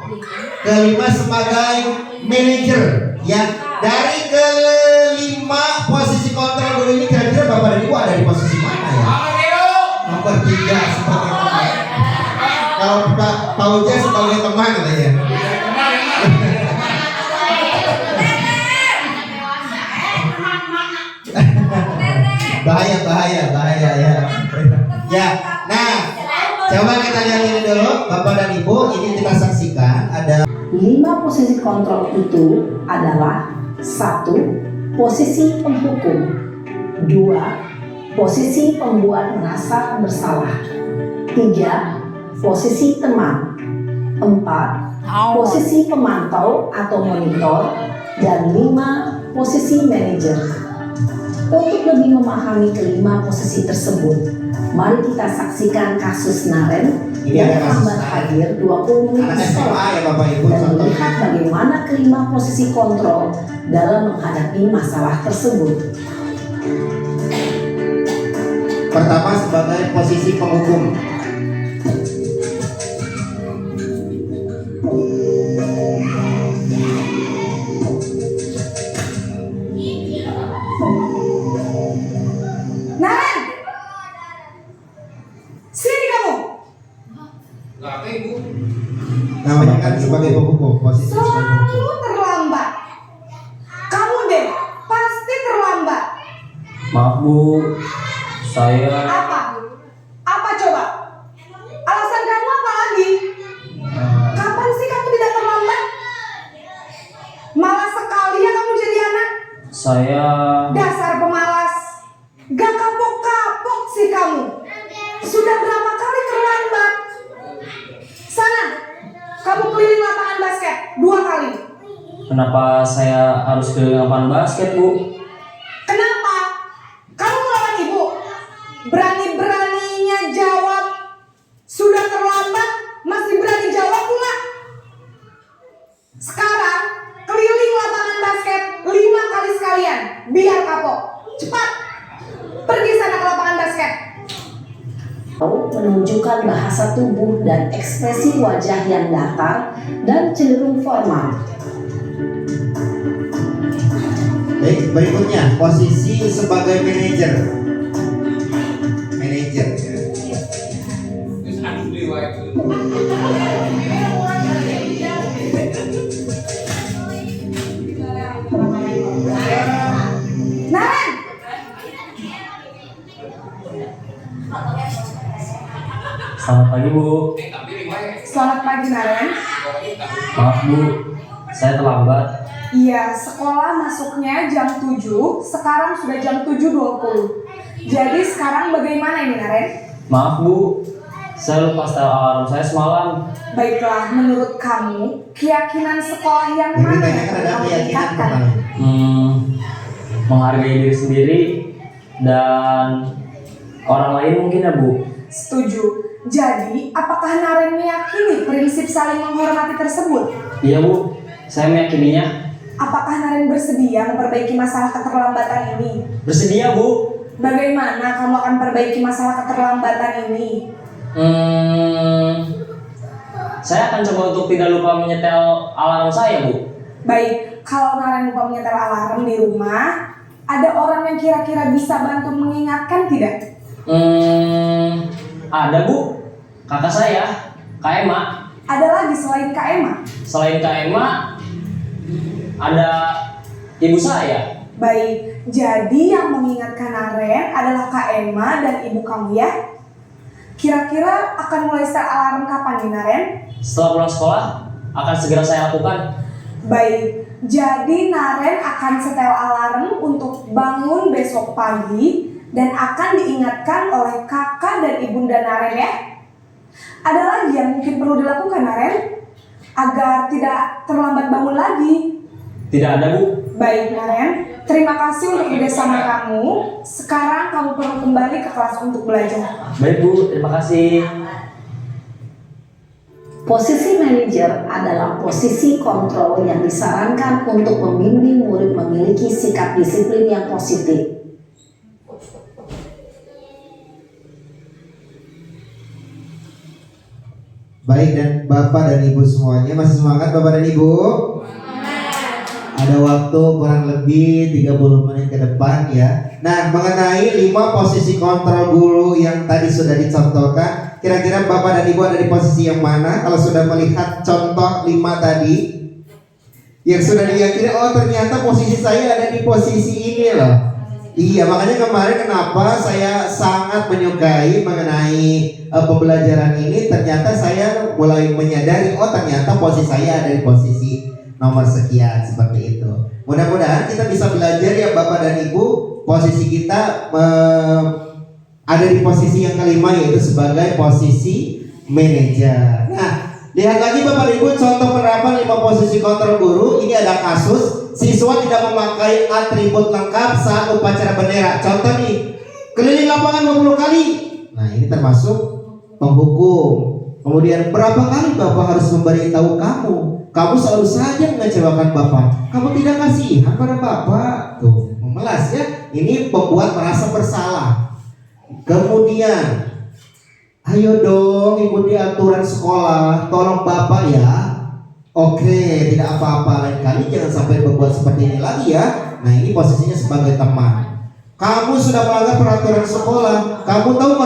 Kelima, sebagai manajer. Ya, dari kelima posisi kontrol guru ini kira-kira Bapak dan Ibu ada di posisi mana ya? Nomor 3 sebagai teman. Kalau Pak Uja sebagai teman katanya. Bahaya ya. Ya, nah coba kita lihat ini dulu Bapak dan Ibu, ini kita saksikan ada 5 posisi kontrol itu adalah 1. Posisi penghukum, 2. Posisi pembuat merasa bersalah, 3. Posisi teman, 4. Posisi pemantau atau monitor, dan 5. Posisi manajer. Untuk lebih memahami kelima posisi tersebut, mari kita saksikan kasus Naren yang terlambat hadir 20 menit sekolah dan melihat bagaimana kelima posisi kontrol dalam menghadapi masalah tersebut. pertama sebagai posisi penghukum. Namanya kan sebagai penghukum, posisi sebagai penghukum. Selalu terlambat. Kamu deh pasti terlambat. Maaf Bu, saya Apa? Apa coba? Alasan kamu apa lagi? Kapan sih kamu tidak terlambat? Malas sekali ya kamu jadi anak. saya Dasar pemalas. Gak kapok-kapok sih kamu. Sudah berapa kali terlambat? Sana, kamu keliling lapangan basket 2 kali. kenapa saya harus ke lapangan basket Bu? Kenapa? Kamu melawan ibu? Berani-beraninya jawab. Sudah terlambat, masih berani jawab pula. Sekarang, keliling lapangan basket 5 kali sekalian. Biar kapok. Cepat. Pergi sana ke lapangan basket. Menunjukkan bahasa tubuh dan ekspresi wajah yang datar dan cenderung formal. Baik, berikutnya posisi sebagai manajer. Manajer. Terus anu deui wae. Naren, Selamat pagi Bu. Tapi wae. selamat pagi Naren. Maaf Bu, saya terlambat. Iya, sekolah masuknya jam 7, sekarang sudah jam 7.20. Jadi sekarang bagaimana ini Naren? Maaf Bu, saya lupa setel alarm saya semalam. Baiklah, menurut kamu, keyakinan sekolah yang Yang mana ditanyakan yang adalah kamu keyakinan tingkatkan? pertama. Menghargai diri sendiri dan orang lain mungkin ya Bu. Setuju. Jadi, apakah Naren meyakini prinsip saling menghormati tersebut? Iya Bu, saya meyakininya. Apakah Naren bersedia memperbaiki masalah keterlambatan ini? Bersedia Bu. Bagaimana kamu akan perbaiki masalah keterlambatan ini? Saya akan coba untuk tidak lupa menyetel alarm saya Bu. Baik, kalau Naren lupa menyetel alarm di rumah, ada orang yang kira-kira bisa bantu mengingatkan tidak? Ada Bu, kakak saya, Kak Ema. Ada lagi selain Kak Emma? Selain Kak Ema, ada ibu saya. Baik, jadi yang mengingatkan Naren adalah Kak Emma dan ibu kamu ya? Kira-kira akan mulai setel alarm kapan nih Naren? Setelah pulang sekolah, akan segera saya lakukan. Baik, jadi Naren akan setel alarm untuk bangun besok pagi dan akan diingatkan oleh kakak dan ibunda Naren ya. Ada lagi yang mungkin perlu dilakukan Naren agar tidak terlambat bangun lagi? Tidak ada Bu. Baik Naren, terima kasih untuk kerjasama kamu. Sekarang kamu perlu kembali ke kelas untuk belajar. Baik Bu, terima kasih. Posisi manajer adalah posisi kontrol yang disarankan untuk membimbing murid memiliki sikap disiplin yang positif. Baik, dan Bapak dan Ibu semuanya masih semangat Bapak dan Ibu? Ada waktu kurang lebih 30 menit ke depan ya. Nah, mengenai 5 posisi kontrol guru yang tadi sudah dicontohkan, kira-kira Bapak dan Ibu ada di posisi yang mana? Kalau sudah melihat contoh 5 tadi yang sudah diyakini, oh ternyata posisi saya ada di posisi ini loh. Iya, makanya kemarin kenapa saya sangat menyukai mengenai pembelajaran ini. Ternyata saya mulai menyadari, oh ternyata posisi saya ada di posisi nomor sekian, seperti itu. Mudah-mudahan kita bisa belajar ya Bapak dan Ibu. Posisi kita ada di posisi yang kelima, yaitu sebagai posisi manajer. Nah, lihat lagi Bapak dan Ibu contoh penerapan 5 posisi kontrol guru. Ini ada kasus siswa tidak memakai atribut lengkap saat upacara bendera. Contoh nih, keliling lapangan 20 kali. Nah, ini termasuk penghukum. Kemudian berapa kali Bapak harus memberitahu kamu? Kamu selalu saja mengecewakan Bapak. Kamu tidak kasihan pada Bapak. Tuh, memelas ya. Ini membuat merasa bersalah. Kemudian, ayo dong ikuti aturan sekolah. Tolong Bapak ya. Oke, tidak apa-apa, lain kali jangan sampai berbuat seperti ini lagi ya. Nah, ini posisinya sebagai teman. Kamu sudah melanggar peraturan sekolah. Kamu tahu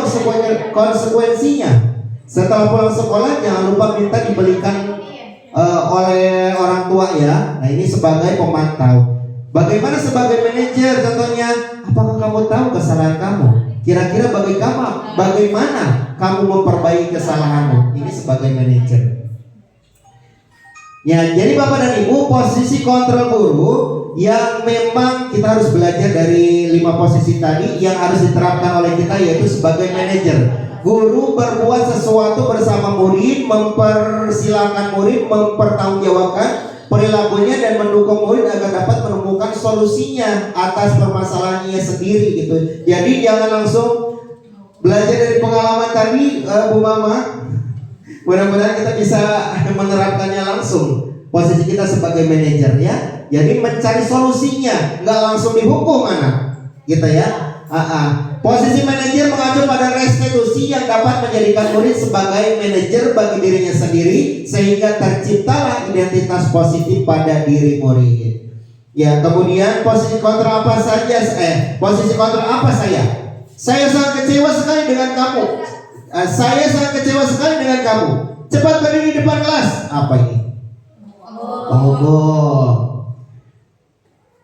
konsekuensinya. Setelah pulang sekolah jangan lupa minta dibelikan oleh orang tua ya. Nah, ini sebagai pemantau. Bagaimana sebagai manajer contohnya? Apakah kamu tahu kesalahan kamu? Kira-kira bagaimana kamu memperbaiki kesalahanmu? Ini sebagai manajer. Ya, jadi Bapak dan Ibu, posisi kontrol guru yang memang kita harus belajar dari 5 posisi tadi yang harus diterapkan oleh kita, yaitu sebagai manajer. Guru berbuat sesuatu bersama murid, mempersilahkan murid mempertanggungjawabkan perilakunya dan mendukung murid agar dapat menemukan solusinya atas permasalahannya sendiri gitu. Jadi jangan langsung belajar dari pengalaman tadi, Bu Mama. Mudah-mudahan kita bisa menerapkannya langsung. Posisi kita sebagai manajer ya. Jadi mencari solusinya, nggak langsung dihukum anak, gitu ya. Posisi manajer mengacu pada restitusi yang dapat menjadikan murid sebagai manajer bagi dirinya sendiri sehingga terciptalah identitas positif pada diri murid. Ya, kemudian posisi kontrol apa saja? Posisi kontrol apa saya? Saya sangat kecewa sekali dengan kamu. Saya sangat kecewa sekali dengan kamu. Cepat berdiri di depan kelas. Apa ini? Mogok.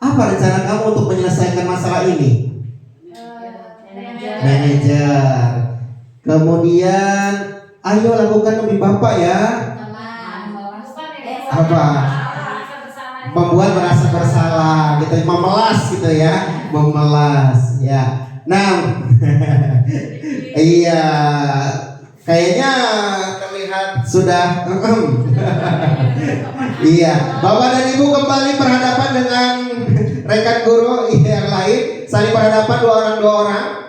Apa rencana kamu untuk menyelesaikan masalah ini? Manajer. Kemudian, ayo lakukan demi Bapak ya. Apa? Membuat merasa bersalah, gitu, memelas gitu ya, memelas ya. Nah, iya, kayaknya terlihat sudah. Iya, Bapak dan Ibu kembali berhadapan dengan rekan guru yang lain, saling berhadapan dua orang.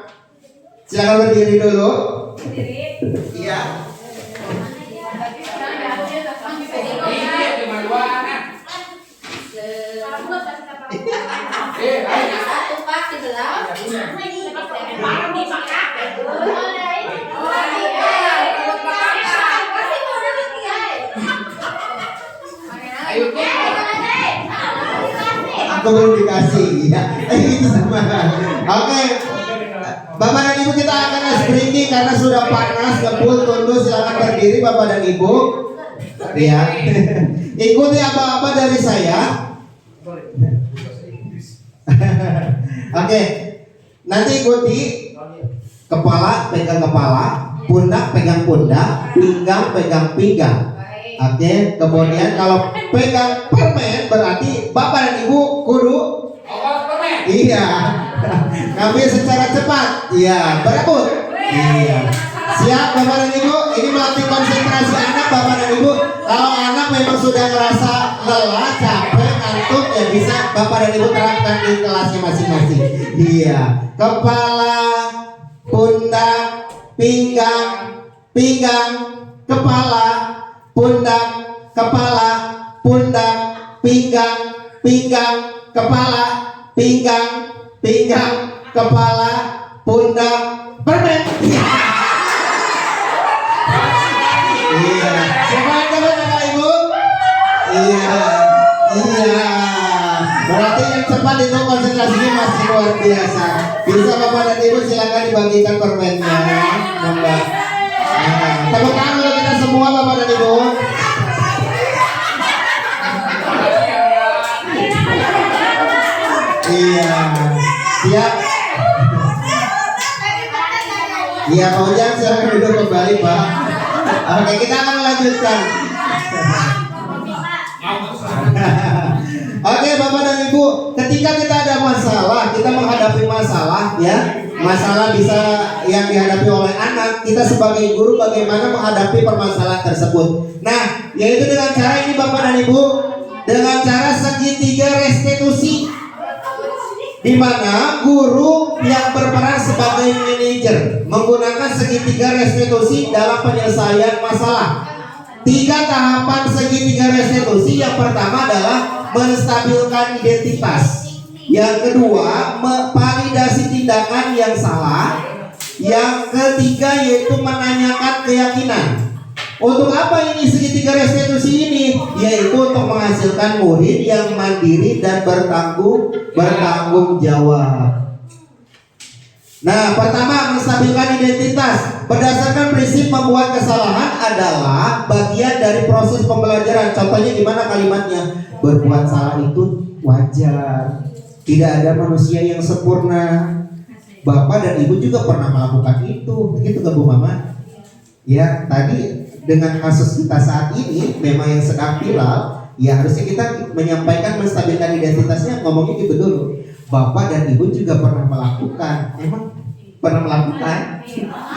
Silakan berdiri dulu. Iya. Satu Pak di belah. Aku belum dikasih ya. Itu sama. Oke. Bapak dan Ibu, kita akan sprinting karena sudah panas, kebul, tunduk. Silakan berdiri Bapak dan Ibu. Ya. Ikuti apa-apa dari saya. Oke. Nanti ikuti. Kepala pegang kepala, pundak pegang pundak, pinggang pegang pinggang. Oke. Kemudian kalau pegang permen berarti Bapak dan Ibu kudu iya. Ngambil secara cepat. Iya, berebut. Iya. Siap Bapak dan Ibu? Ini melatih konsentrasi anak Bapak dan Ibu. Kalau anak memang sudah merasa lelah, capek, ngantuk, ya bisa Bapak dan Ibu terapkan di kelasnya masing-masing. Iya. Kepala, pundak, pinggang, pinggang, kepala, pundak, kepala, pundak, pinggang, pinggang, kepala, pinggang, pinggang, kepala, pundak, permen. Iya. Semangat Bapak Ibu. Iya. Iya. Berarti yang cepat itu konsentrasinya masih luar biasa. Bisa Bapak dan Ibu silakan dibagikan permennya. Mbak. Tepuk tangan dulu kita semua Bapak dan Ibu. Iya. Siap. Iya, Pak Ujang silakan duduk kembali Pak. Oke, kita akan melanjutkan. Oke, Bapak dan Ibu, ketika kita ada masalah, kita menghadapi masalah ya. Masalah bisa yang dihadapi oleh anak, kita sebagai guru bagaimana menghadapi permasalahan tersebut. Nah, yaitu dengan cara ini Bapak dan Ibu, dengan cara segitiga restitusi, di mana guru yang berperan sebagai manajer menggunakan segitiga restitusi dalam penyelesaian masalah. 3 tahapan segitiga restitusi. Yang pertama adalah menstabilkan identitas. Yang kedua, validasi tindakan yang salah. Yang ketiga yaitu menanyakan keyakinan. Untuk apa ini segitiga restitusi ini? Yaitu untuk menghasilkan murid yang mandiri dan bertanggung jawab. Nah, pertama menstabilkan identitas berdasarkan prinsip membuat kesalahan adalah bagian dari proses pembelajaran. Contohnya gimana kalimatnya? Berbuat salah itu wajar. Tidak ada manusia yang sempurna. Bapak dan Ibu juga pernah melakukan itu. Begitu ke Bu Mama? Ya, tadi dengan kasus kita saat ini memang yang sedang viral, ya harusnya kita menyampaikan menstabilkan identitasnya ngomongnya gitu dulu. Bapak dan Ibu juga pernah melakukan. Emang pernah melakukan?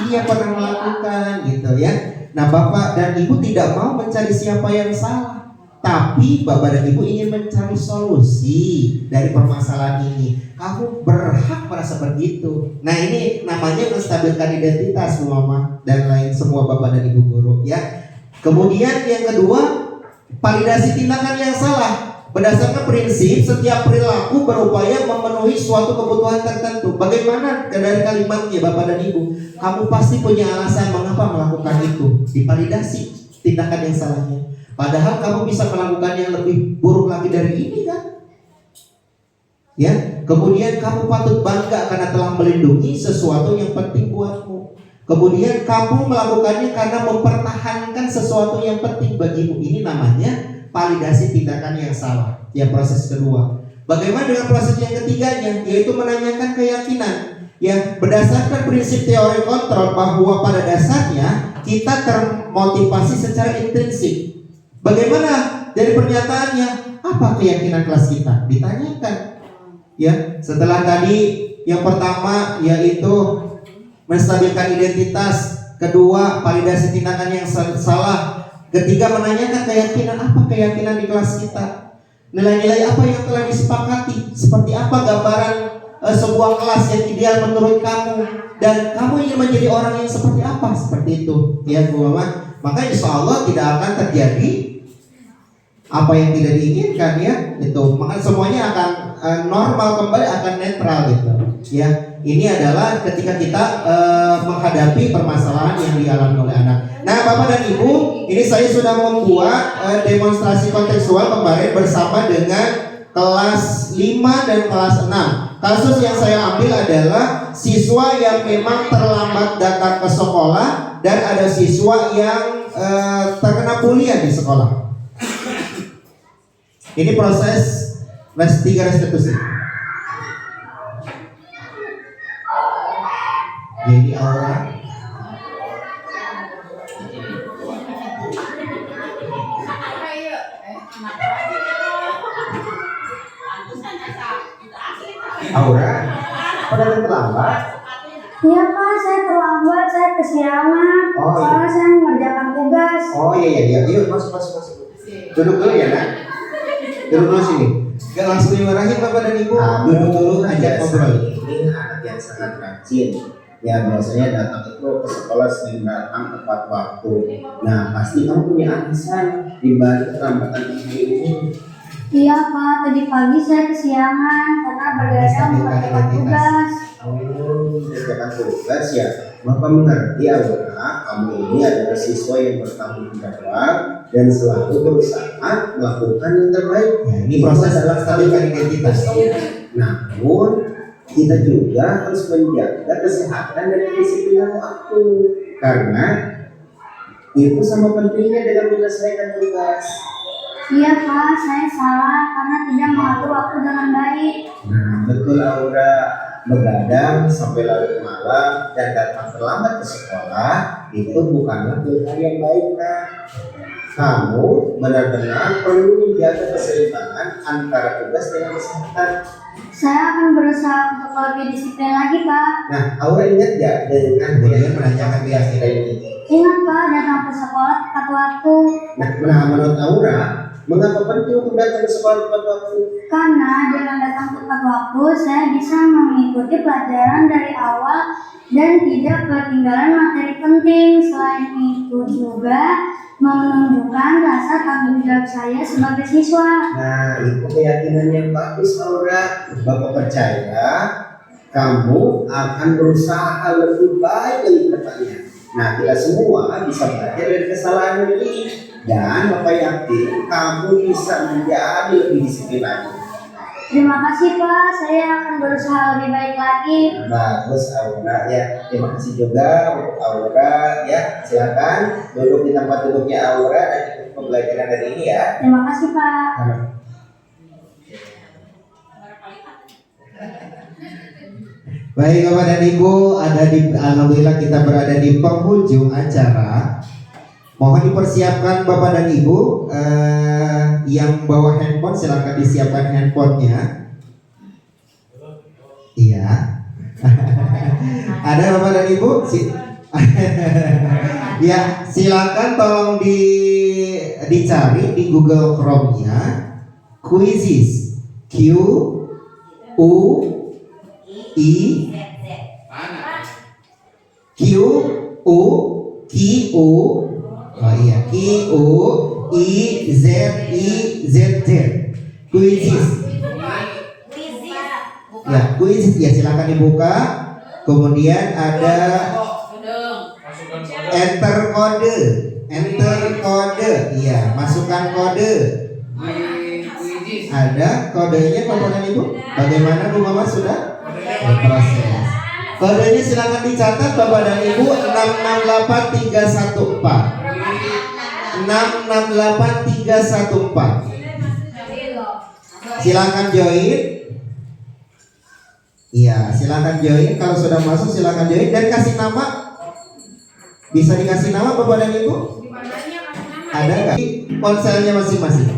Iya, pernah melakukan gitu ya. Nah, Bapak dan Ibu tidak mau mencari siapa yang salah, tapi Bapak dan Ibu ingin mencari solusi dari permasalahan ini. Kamu berhak merasa begitu. Nah, ini namanya menstabilkan identitas, Bu Mama dan lain semua Bapak dan Ibu guru ya. Kemudian yang kedua, validasi tindakan yang salah. Berdasarkan prinsip setiap perilaku berupaya memenuhi suatu kebutuhan tertentu. Bagaimana dari kalimatnya Bapak dan Ibu? Kamu pasti punya alasan mengapa melakukan itu. Divalidasi tindakan yang salahnya. Padahal kamu bisa melakukan yang lebih buruk lagi dari ini kan? Ya. Kemudian kamu patut bangga karena telah melindungi sesuatu yang penting buatmu. Kemudian kamu melakukannya karena mempertahankan sesuatu yang penting bagimu. Ini namanya validasi tindakan yang salah. Ya, proses kedua. Bagaimana dengan proses yang ketiganya, yaitu menanyakan keyakinan. Ya, berdasarkan prinsip teori kontrol bahwa pada dasarnya kita termotivasi secara intrinsik. Bagaimana dari pernyataannya? Apa keyakinan kelas kita? Ditanyakan. Ya, setelah tadi yang pertama yaitu menstabilkan identitas, kedua validasi tindakan yang salah, ketiga menanyakan keyakinan. Apa keyakinan di kelas kita? Nilai-nilai apa yang telah disepakati? Seperti apa gambaran sebuah kelas yang ideal menurut kamu? Dan kamu ingin menjadi orang yang seperti apa? Seperti itu, ya Bu Mama. Maka insya Allah tidak akan terjadi apa yang tidak diinginkan ya. Itu maka semuanya akan normal kembali, akan netral gitu. Ya, ini adalah ketika kita menghadapi permasalahan yang dialami oleh anak. Nah, Bapak dan Ibu, ini saya sudah membuat demonstrasi kontekstual kemarin bersama dengan kelas 5 dan kelas 6. Kasus yang saya ambil adalah siswa yang memang terlambat datang ke sekolah dan ada siswa yang terkena bulian di sekolah. Ini proses les 3 restitusi. Jadi Aura pada terlambat. Iya Pak, saya terlambat, saya kesiangan. Soalnya saya mengerjakan tugas. Oh iya, yuk masuk. Duduk dulu ya nak. Duduk dulu sini. Gak langsung dimarahin Bapak dan Ibu. Duduk dulu, ajak ngobrol. Ini anak yang sangat rajin. Ya biasanya datang itu ke sekolah sering datang tepat waktu. Nah pasti kamu punya alasan dibalik keterlambatan ini. Iya Pak, tadi pagi saya kesiangan karena begadang mengerjakan tugas. Mengerjakan tugas ya. Bapak mengerti Aura, kamu ini adalah siswa yang bertanggung jawab dan selalu berusaha melakukan yang terbaik. Ya, ini proses adalah menstabilkan identitas. Namun kita juga harus menjaga kesehatan dan disiplin waktu karena itu sama pentingnya dengan menyelesaikan tugas. Iya Pak, saya salah karena tidak mengatur waktu dengan baik. Nah betul Aura, begadang sampai larut malam dan datang terlambat ke sekolah itu bukanlah pilihan yang baik kan. Kamu benar-benar perlu menjaga keseimbangan antara tugas dengan kesehatan. Saya akan berusaha untuk lebih disiplin lagi Pak. Nah Aura ingat ya dengan menanyakan keyakinan ini? Ingat Pak, datang ke sekolah tepat waktu. Nah menurut Aura, mengapa penting untuk datang ke sekolah tepat waktu? Karena dengan datang tepat waktu, saya bisa mengikuti pelajaran dari awal dan tidak ketinggalan materi penting. Selain itu juga menunjukkan rasa tanggung jawab saya sebagai siswa. Nah itu keyakinan yang bagus Aura. Bapak percaya kamu akan berusaha lebih baik dari depannya. Nah kita semua bisa belajar dari kesalahan ini. Dan Bapak yakin kamu bisa menjadi lebih disiplin lagi. Terima kasih Pak, saya akan berusaha lebih baik lagi. Bagus Aura ya. Terima kasih juga untuk Aura ya. Silakan duduk di tempat duduknya Aura dan ikuti pembelajaran hari ini ya. Terima kasih Pak. Baik Bapak dan Ibu, alhamdulillah kita berada di penghujung acara. Mohon dipersiapkan Bapak dan Ibu yang bawa handphone silakan disiapkan handphonenya. Iya. Ada Bapak dan Ibu? Ya, silakan tolong dicari di Google Chrome-nya Quizzes Q U I Q U Q U oh iya Q U I Z I Z Z Quizzes ya quiz ya silakan dibuka, kemudian ada enter kode iya masukkan kode, ada kodenya Bapak dan Ibu. Bagaimana Bu Mama sudah berproses? Kodenya silakan dicatat Bapak dan Ibu 668314 668314. Silakan join. Iya, silakan join. Kalau sudah masuk silakan join dan kasih nama. Bisa dikasih nama Bapak dan Ibu? Ada nggak? Ponselnya masing-masing.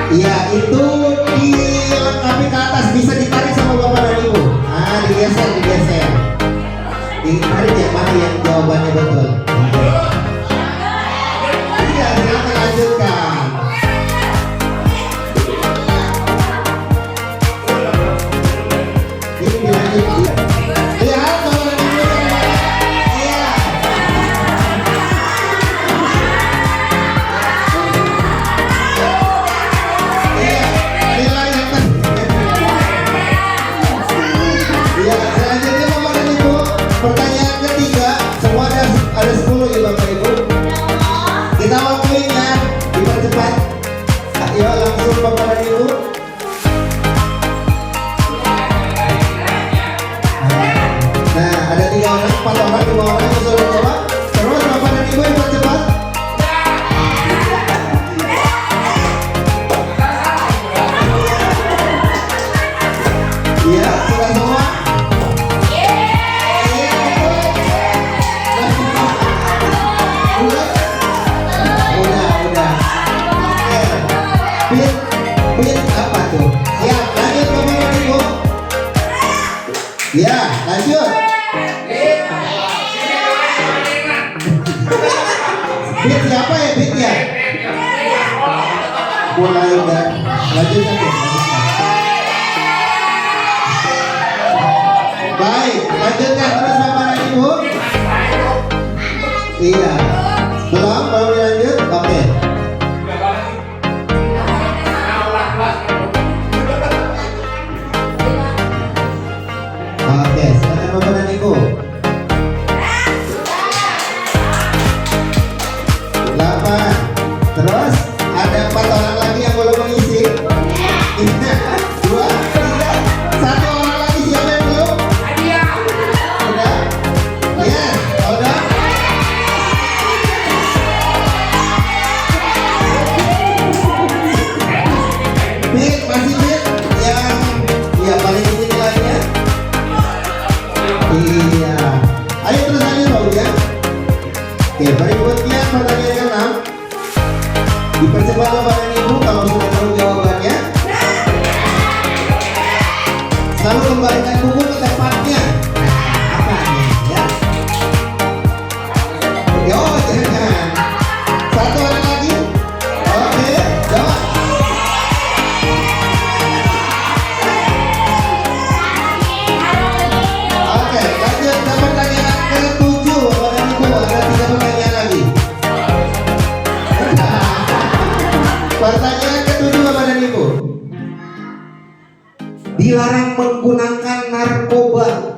Iya, itu dilengkapi ke atas, bisa ditarik sama Bapak dan Ibu. Nah, digeser. Ditarik yang mana yang jawabannya betul. Iya, silakan lanjutkan. Ini dilanjutkan. Lihat Bapak dan Ibu. Iya. Pertanyaan ketiga, semua ada 10 ya Bapak Ibu. Kita waktuin ya, dipercepat. Ayo langsung Bapak dan Ibu. Nah, ada 3 orang, 4 orang, 5 orang yang sudah coba. Terus Bapak dan Ibu yang percepat. Iya, sudah semua. Pit apa tuh? Ya, lanjut Bapak dan Ibu. Ya, lanjut. Pit siapa ya? Pit ya? Mulai udah. Lanjut saja. Baik, lanjutkan terus Bapak dan Ibu. Iya. Belum, baru lanjut. Oke. Oke, silakan Bapak dan Ibu. 8. Terus ada 4 orang lagi yang belum mengisi. 2, 3, 1 orang lagi siapa yang belum? Udah? Yes, udah. Bit, masih bit yang ya paling penting lainnya. Iya. Ayo terus aja Pak ya. Oke, berikutnya pertanyaan ke-6. Dipercepat Bapak dan Ibu kalau sudah tahu jawabannya. Selalu kembalikan buku ke tempatnya. Apa nih ya? Yo, jangan. 1 orang lagi. Oke, jawab. Oke, lanjut ke pertanyaan ke-7 Bapak dan Ibu. Ada 3 pertanyaan lagi. Pertanyaan ke-7 Bapak dan Ibu. Dilarang menggunakan narkoba.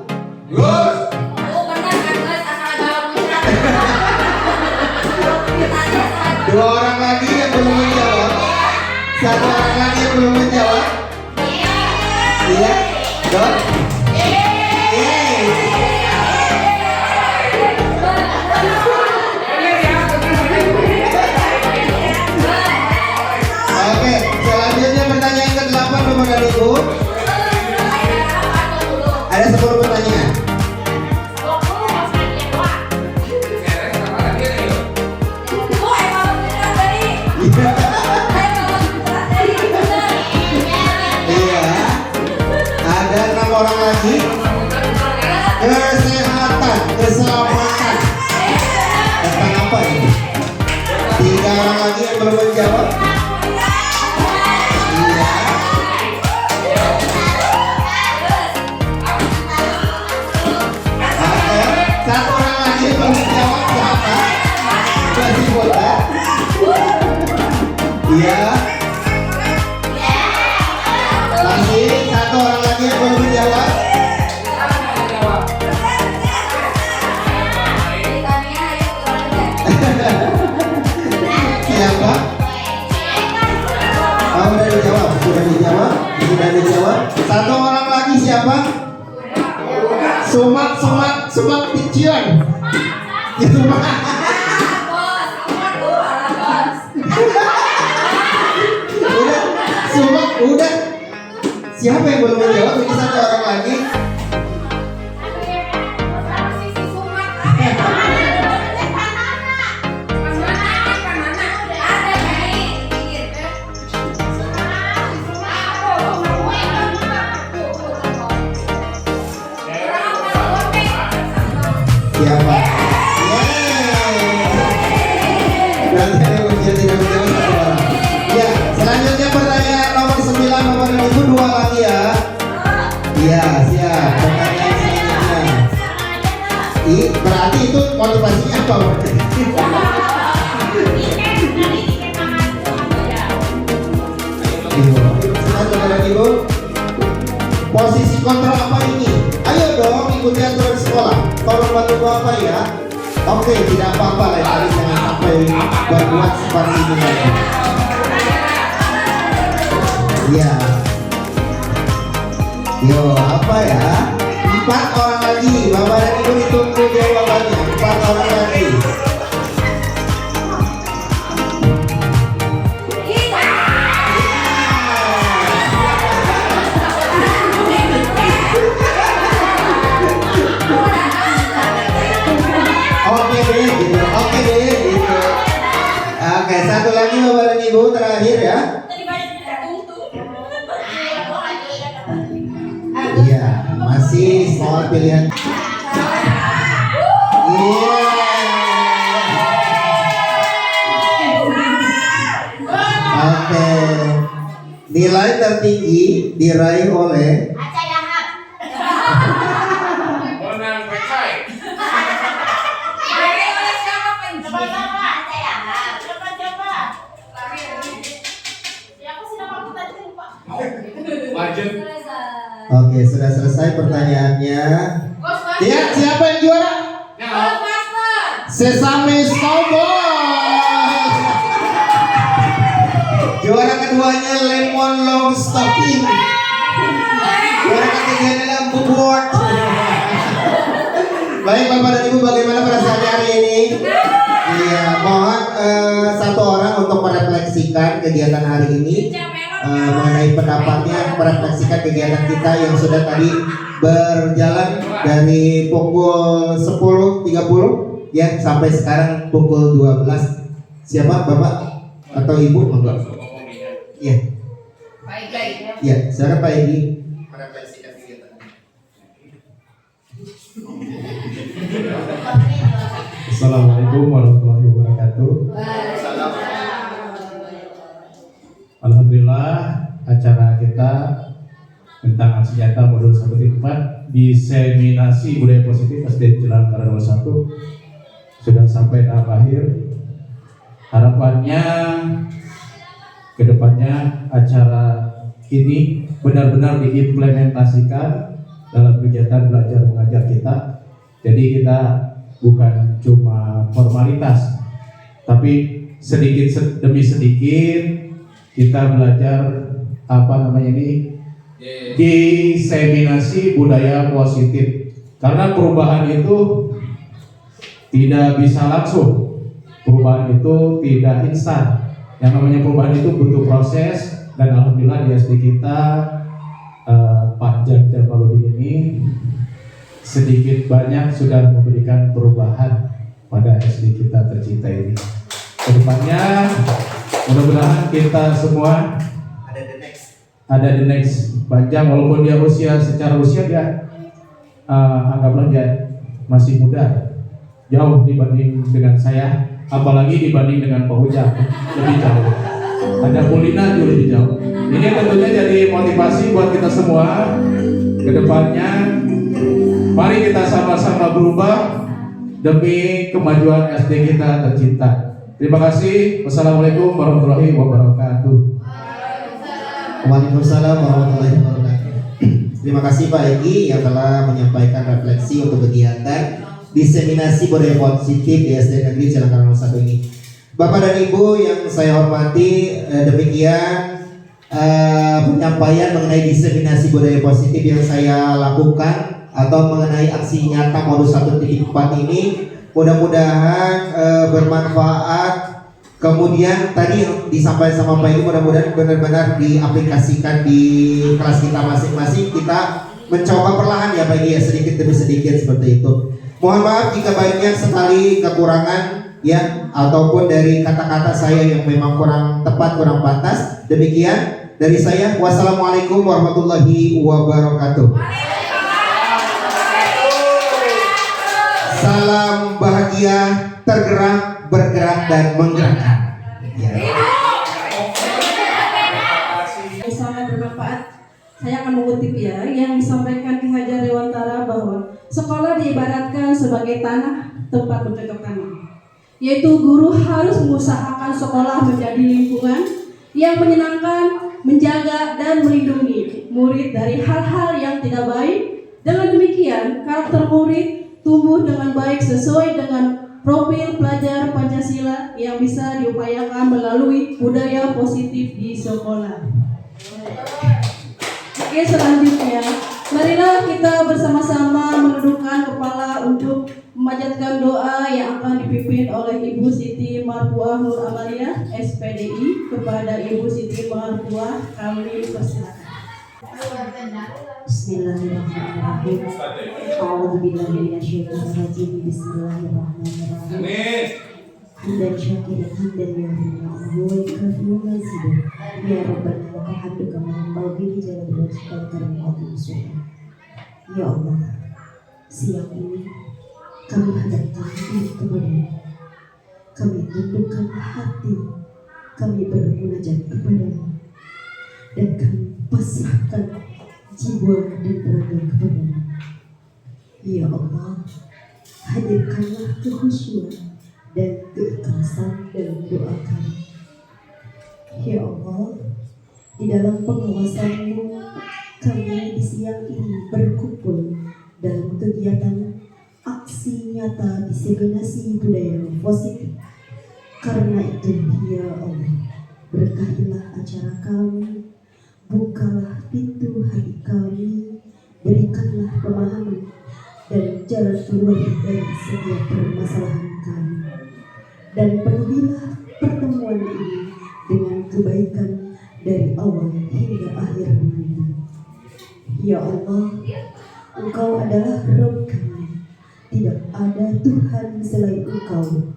Dua orang lagi yang belum menjawab. Satu orang lagi yang belum menjawab. Iya, Don. Oke, selanjutnya pertanyaan ke-8 Bapak dan Ibu. Ada 10 pertanyaan. Iya. Ada 6 orang lagi. Kesehatan, keselamatan. Tentang apa ini? 3 orang lagi yang belum menjawab. Iya. Oke, 1 orang lagi yang belum menjawab. Siapa? Masih boleh. Iya. Masih 1 orang lagi yang belum menjawab. Siapa? Oh, sudah dijawab. Sudah dijawab. 1 orang lagi siapa? Sumak kecilan. Itu mah. Udah. Siapa yang belum menjawab? Ini 1 orang lagi. Siapa? Nanti ada ujian tidak menjawab 1 orang. Ya, selanjutnya pertanyaan nomor 9 Bapak dan Ibu 2 lagi ya. Iya, siap. Pertanyaan selanjutnya. Berarti itu motivasinya apa? Silakan Bapak dan Ibu. Posisi kontrol apa ini? Ayo dong ikuti aturan sekolah. Tolong bantu Bapak ya. Oke, tidak apa-apa lah tadi jangan sampai berbuat seperti ini lagi. Iya. Yo, apa ya? 4 orang lagi. Bapak dan Ibu ditunggu jawabannya. 4 orang lagi. Oke, 1 lagi Bapak dan Ibu terakhir ya. Iya, masih soal pilihan. Iya. Oke. Nilai tertinggi diraih oleh Bonang Pecai. Lanjut. Oke, sudah selesai pertanyaannya. Lihat siapa yang juara? Sesame Cowboy. Juara keduanya Lemon Long Stocking. Juara ketiganya adalah Board. Baik Bapak dan Ibu, bagaimana perasaannya hari ini? Iya, mohon 1 orang untuk merefleksikan kegiatan hari ini. Mengenai pendapatnya, merefleksikan kegiatan kita yang sudah tadi berjalan dari pukul 10.30 ya sampai sekarang pukul 12. Siapa Bapak atau Ibu? Monggo. Iya. Iya, silakan Pak Edi merefleksikan kegiatan. Assalamualaikum warahmatullahi wabarakatuh. Alhamdulillah acara kita tentang aksi nyata modul 1.4 diseminasi budaya positif SD Jalan Karang 1 sudah sampai tahap akhir. Harapannya kedepannya acara ini benar-benar diimplementasikan dalam kegiatan belajar mengajar kita. Jadi kita bukan cuma formalitas, tapi sedikit demi sedikit kita belajar diseminasi budaya positif. Karena perubahan itu tidak bisa langsung, perubahan itu tidak instan. Yang namanya perubahan itu butuh proses, dan alhamdulillah di SD kita Pak Jamaludin ini sedikit banyak sudah memberikan perubahan pada SD kita tercinta ini. Kedepannya mudah-mudahan kita semua ada the next panjang, walaupun dia secara usia dia anggaplah dia masih muda, jauh dibanding dengan saya, apalagi dibanding dengan Pak Ujang, lebih jauh. Ada Bulina juga lebih jauh. Ini tentunya jadi motivasi buat kita semua ke depannya. Mari kita sama-sama berubah demi kemajuan SD kita tercinta. Terima kasih. Wassalamualaikum warahmatullahi wabarakatuh. Waalaikumsalam warahmatullahi wabarakatuh. Terima kasih Pak Egi yang telah menyampaikan refleksi untuk kegiatan diseminasi budaya positif di SD Negeri Jalan Karang 1 ini. Bapak dan Ibu yang saya hormati, demikian penyampaian mengenai diseminasi budaya positif yang saya lakukan atau mengenai aksi nyata modus 1.4 ini. Mudah-mudahan bermanfaat. Kemudian tadi disampaikan sama Pak Ibu, mudah-mudahan benar-benar diaplikasikan di kelas kita masing-masing. Kita mencoba perlahan ya Pak Ibu ya, sedikit demi sedikit seperti itu. Mohon maaf jika banyak sekali kekurangan ya, ataupun dari kata-kata saya yang memang kurang tepat, kurang pantas. Demikian dari saya. Wassalamualaikum warahmatullahi wabarakatuh. Salam bahagia, tergerak, bergerak dan menggerakkan. Ya. Sangat bermanfaat. Saya akan mengutip ya yang disampaikan Ki Hajar Dewantara bahwa sekolah diibaratkan sebagai tanah tempat bercocok tanam, yaitu guru harus mengusahakan sekolah menjadi lingkungan yang menyenangkan, menjaga dan melindungi murid dari hal-hal yang tidak baik. Dengan demikian, karakter murid tumbuh dengan baik sesuai dengan profil pelajar Pancasila yang bisa diupayakan melalui budaya positif di sekolah. Oke, selanjutnya marilah kita bersama-sama menundukkan kepala untuk memanjatkan doa yang akan dipimpin oleh Ibu Siti Marfuah Nur Amalia SPDI. Kepada Ibu Siti Marfuah kami persilakan. Bismillahirrahmanirrahim. A'udzubillahi minasyaitonir rajim. Bismillahirrahmanirrahim. Amin. Hamdan syakiran hamdan yahdihi wa yukafi'u mazidah. Ya Rabbana lakal hamdu kama yanbaghi li jalali wajhika wa karamati wajhika. Ya Allah, siang ini kami hadapkan diri kepada-Mu. Kami tundukkan hati, kami bermunajat kepada-Mu, dan kami pasrahkan jiwa dan raga kepada-Mu. Ya Allah, hadirkanlah kekhusyuan dan keikhlasan dalam doa kami. Ya Allah, di dalam pengawasan-Mu kami di siang ini berkumpul dalam kegiatan aksi nyata diseminasi budaya positif. Karena itu ya Allah, berkahilah acara kami, bukalah pintu hati kami, berikanlah pemahaman dan jalan keluar dari setiap permasalahan kami. Dan penuhilah pertemuan ini dengan kebaikan dari awal hingga akhir nanti. Ya Allah, Engkau adalah Rabb kami, tidak ada Tuhan selain Engkau.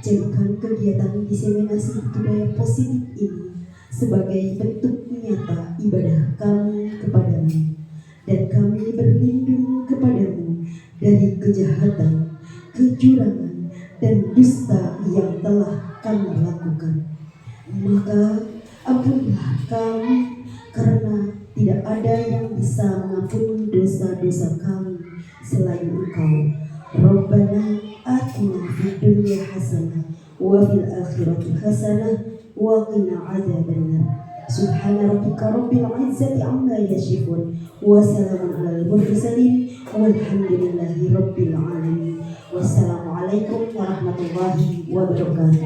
Jadikan kegiatan diseminasi budaya positif ini sebagai bentuk nyata ibadah kami kepadamu, dan kami berlindung kepadamu dari kejahatan, kecurangan, dan dusta yang telah kami lakukan. Maka ampunilah kami, karena tidak ada yang bisa mengampuni dosa-dosa kami selain Engkau. Rabbana atina fid dunya hasanah wa fil akhirati hasanah wa qina adzabannar. Subhana rabbika rabbil izzati amma yasifun wa salamun alal mursalin walhamdulillahi rabbil alamin. Wassalamu Wassalamualaikum warahmatullahi wabarakatuh.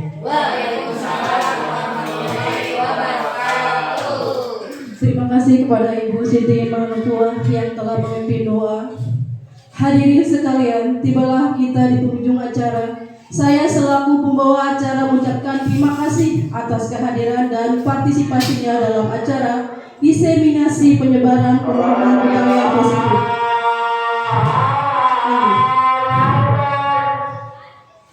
Terima kasih kepada Ibu Siti Manutua yang telah memimpin doa. Hadirin sekalian, tibalah kita di penghujung acara. Saya selaku pembawa acara mengucapkan terima kasih atas kehadiran dan partisipasinya dalam acara diseminasi penyebaran pemahaman budaya positif.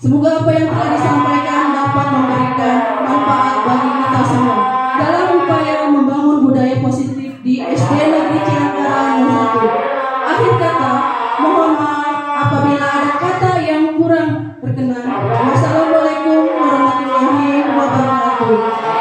Semoga apa yang telah disampaikan dapat memberikan manfaat bagi kita semua dalam upaya membangun budaya positif di SD Negeri Cianggara 01. Akhir kata, mohon maaf apabila ada kata yang kurang berkenan. Wassalamualaikum warahmatullahi wabarakatuh.